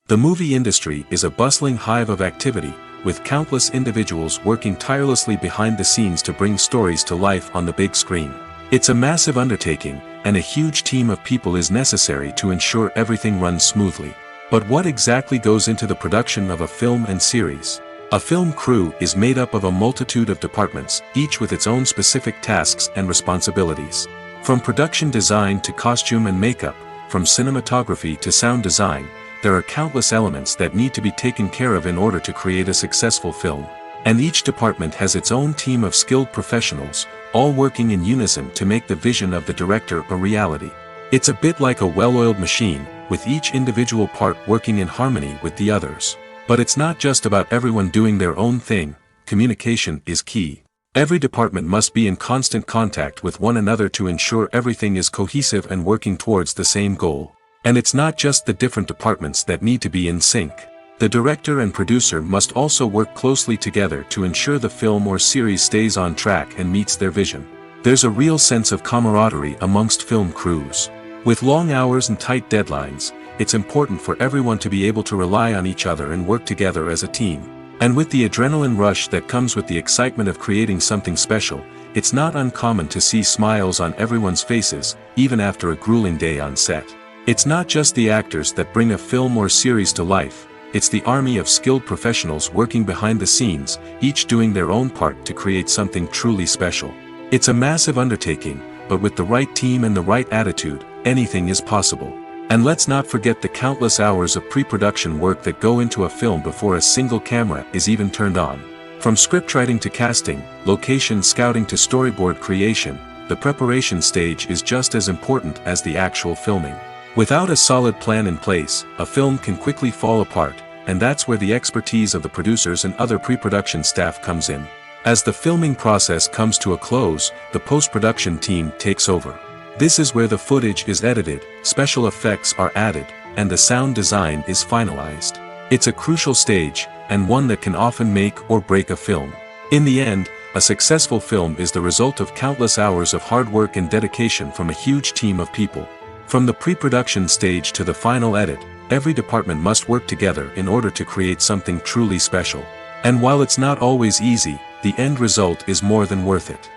The movie industry is a bustling hive of activity, with countless individuals working tirelessly behind the scenes to bring stories to life on the big screen. It's a massive undertaking, and a huge team of people is necessary to ensure everything runs smoothly. But what exactly goes into the production of a film and series? A film crew is made up of a multitude of departments, each with its own specific tasks and responsibilities. From production design to costume and makeup, from cinematography to sound design, there are countless elements that need to be taken care of in order to create a successful film. And each department has its own team of skilled professionals, all working in unison to make the vision of the director a reality. It's a bit like a well-oiled machine, with each individual part working in harmony with the others. But it's not just about everyone doing their own thing. Communication is key. Every department must be in constant contact with one another to ensure everything is cohesive and working towards the same goal. And it's not just the different departments that need to be in sync. The director and producer must also work closely together to ensure the film or series stays on track and meets their vision. There's a real sense of camaraderie amongst film crews. With long hours and tight deadlines, it's important for everyone to be able to rely on each other and work together as a team. And with the adrenaline rush that comes with the excitement of creating something special, it's not uncommon to see smiles on everyone's faces, even after a grueling day on set. It's not just the actors that bring a film or series to life, it's the army of skilled professionals working behind the scenes, each doing their own part to create something truly special. It's a massive undertaking, but with the right team and the right attitude, anything is possible. And let's not forget the countless hours of pre-production work that go into a film before a single camera is even turned on. From scriptwriting to casting, location scouting to storyboard creation, the preparation stage is just as important as the actual filming. Without a solid plan in place, a film can quickly fall apart, and that's where the expertise of the producers and other pre-production staff comes in. As the filming process comes to a close, the post-production team takes over. This is where the footage is edited, special effects are added, and the sound design is finalized. It's a crucial stage, and one that can often make or break a film. In the end, a successful film is the result of countless hours of hard work and dedication from a huge team of people. From the pre-production stage to the final edit, every department must work together in order to create something truly special. And while it's not always easy, the end result is more than worth it.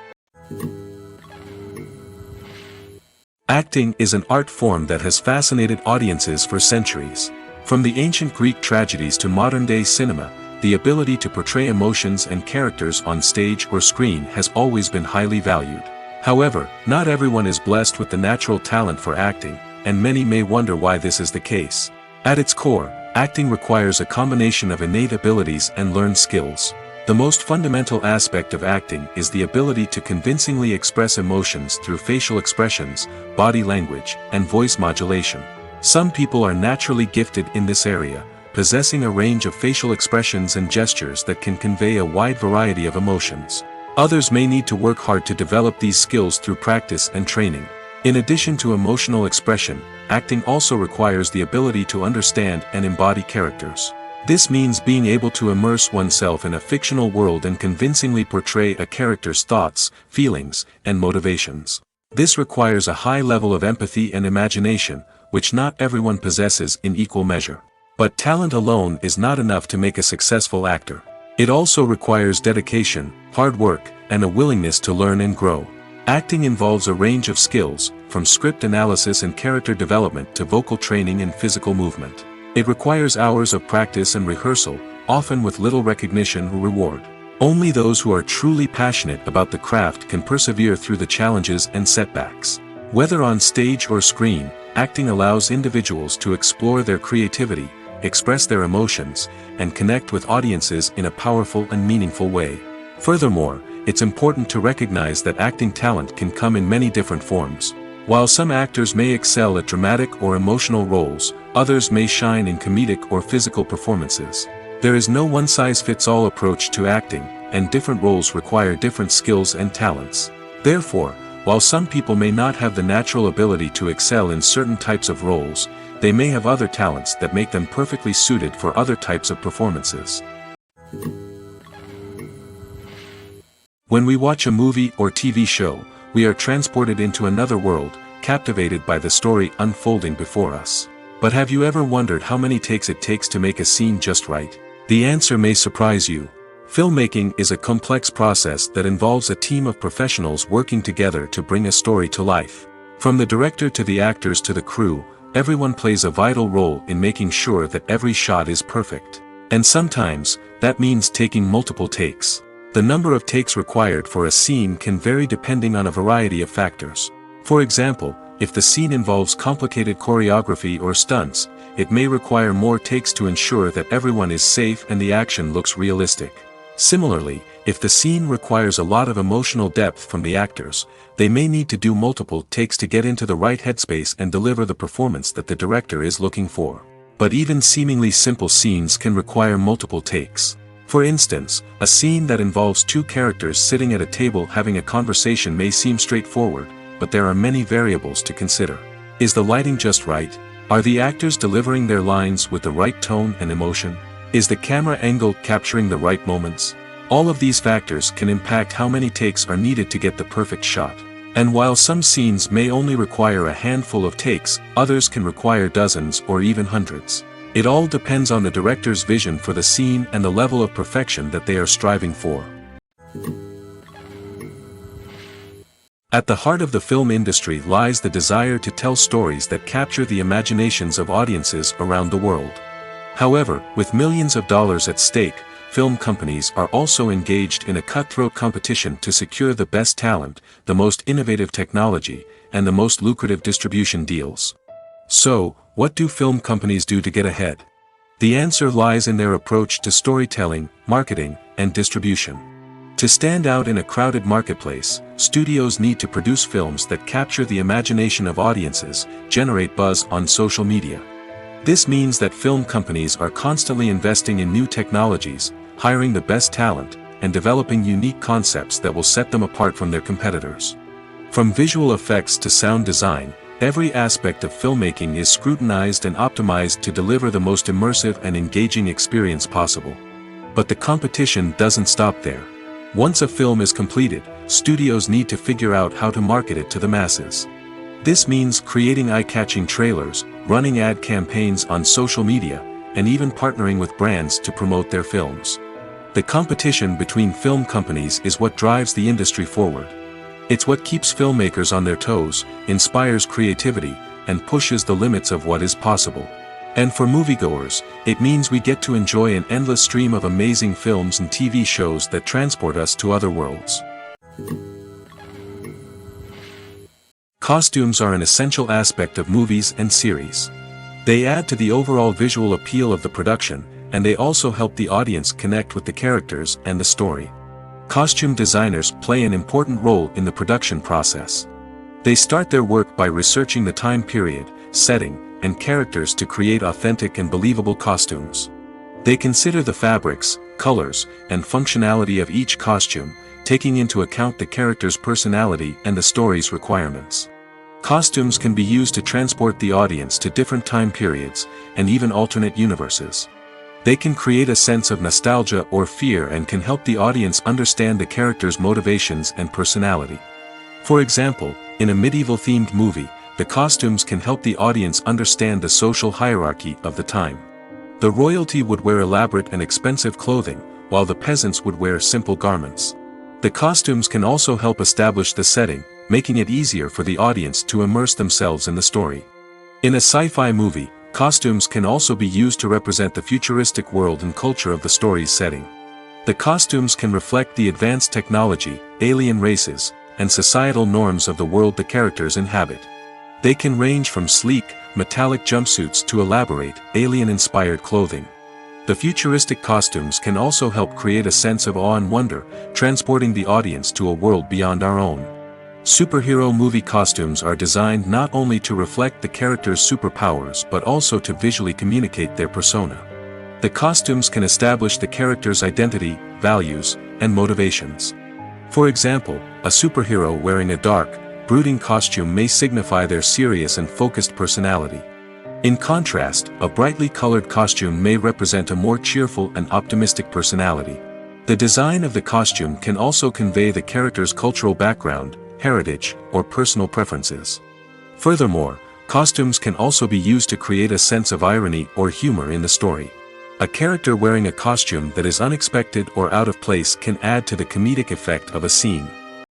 Acting is an art form that has fascinated audiences for centuries. From the ancient Greek tragedies to modern-day cinema, the ability to portray emotions and characters on stage or screen has always been highly valued. However, not everyone is blessed with the natural talent for acting, and many may wonder why this is the case. At its core, acting requires a combination of innate abilities and learned skills. The most fundamental aspect of acting is the ability to convincingly express emotions through facial expressions, body language, and voice modulation. Some people are naturally gifted in this area, possessing a range of facial expressions and gestures that can convey a wide variety of emotions. Others may need to work hard to develop these skills through practice and training. In addition to emotional expression, acting also requires the ability to understand and embody characters. This means being able to immerse oneself in a fictional world and convincingly portray a character's thoughts, feelings, and motivations. This requires a high level of empathy and imagination, which not everyone possesses in equal measure. But talent alone is not enough to make a successful actor. It also requires dedication, hard work, and a willingness to learn and grow. Acting involves a range of skills, from script analysis and character development to vocal training and physical movement. It requires hours of practice and rehearsal, often with little recognition or reward. Only those who are truly passionate about the craft can persevere through the challenges and setbacks. Whether on stage or screen, acting allows individuals to explore their creativity, express their emotions, and connect with audiences in a powerful and meaningful way. Furthermore, it's important to recognize that acting talent can come in many different forms. While some actors may excel at dramatic or emotional roles, others may shine in comedic or physical performances. There is no one-size-fits-all approach to acting, and different roles require different skills and talents. Therefore, while some people may not have the natural ability to excel in certain types of roles, they may have other talents that make them perfectly suited for other types of performances. When we watch a movie or TV show, we are transported into another world, captivated by the story unfolding before us. But have you ever wondered how many takes it takes to make a scene just right? The answer may surprise you. Filmmaking is a complex process that involves a team of professionals working together to bring a story to life. From the director to the actors to the crew, everyone plays a vital role in making sure that every shot is perfect. And sometimes, that means taking multiple takes. The number of takes required for a scene can vary depending on a variety of factors. For example, if the scene involves complicated choreography or stunts, it may require more takes to ensure that everyone is safe and the action looks realistic. Similarly, if the scene requires a lot of emotional depth from the actors, they may need to do multiple takes to get into the right headspace and deliver the performance that the director is looking for. But even seemingly simple scenes can require multiple takes. For instance, a scene that involves two characters sitting at a table having a conversation may seem straightforward, but there are many variables to consider. Is the lighting just right? Are the actors delivering their lines with the right tone and emotion? Is the camera angle capturing the right moments? All of these factors can impact how many takes are needed to get the perfect shot. And while some scenes may only require a handful of takes, others can require dozens or even hundreds. It all depends on the director's vision for the scene and the level of perfection that they are striving for. At the heart of the film industry lies the desire to tell stories that capture the imaginations of audiences around the world. However, with millions of dollars at stake, film companies are also engaged in a cutthroat competition to secure the best talent, the most innovative technology, and the most lucrative distribution deals. So, what do film companies do to get ahead? The answer lies in their approach to storytelling, marketing, and distribution. To stand out in a crowded marketplace, studios need to produce films that capture the imagination of audiences, generate buzz on social media. This means that film companies are constantly investing in new technologies, hiring the best talent, and developing unique concepts that will set them apart from their competitors. From visual effects to sound design, every aspect of filmmaking is scrutinized and optimized to deliver the most immersive and engaging experience possible. But the competition doesn't stop there. Once a film is completed, studios need to figure out how to market it to the masses. This means creating eye-catching trailers, running ad campaigns on social media, and even partnering with brands to promote their films. The competition between film companies is what drives the industry forward. It's what keeps filmmakers on their toes, inspires creativity, and pushes the limits of what is possible. And for moviegoers, it means we get to enjoy an endless stream of amazing films and TV shows that transport us to other worlds. Costumes are an essential aspect of movies and series. They add to the overall visual appeal of the production, and they also help the audience connect with the characters and the story. Costume designers play an important role in the production process. They start their work by researching the time period, setting, and characters to create authentic and believable costumes. They consider the fabrics, colors, and functionality of each costume, taking into account the character's personality and the story's requirements. Costumes can be used to transport the audience to different time periods, and even alternate universes. They can create a sense of nostalgia or fear and can help the audience understand the character's motivations and personality. For example, in a medieval-themed movie, the costumes can help the audience understand the social hierarchy of the time. The royalty would wear elaborate and expensive clothing, while the peasants would wear simple garments. The costumes can also help establish the setting, making it easier for the audience to immerse themselves in the story. In a sci-fi movie, costumes can also be used to represent the futuristic world and culture of the story's setting. The costumes can reflect the advanced technology, alien races, and societal norms of the world the characters inhabit. They can range from sleek, metallic jumpsuits to elaborate, alien-inspired clothing. The futuristic costumes can also help create a sense of awe and wonder, transporting the audience to a world beyond our own. Superhero movie costumes are designed not only to reflect the character's superpowers but also to visually communicate their persona. The costumes can establish the character's identity, values, and motivations. For example, a superhero wearing a dark, brooding costume may signify their serious and focused personality. In contrast, a brightly colored costume may represent a more cheerful and optimistic personality. The design of the costume can also convey the character's cultural background, heritage, or personal preferences. Furthermore, costumes can also be used to create a sense of irony or humor in the story. A character wearing a costume that is unexpected or out of place can add to the comedic effect of a scene.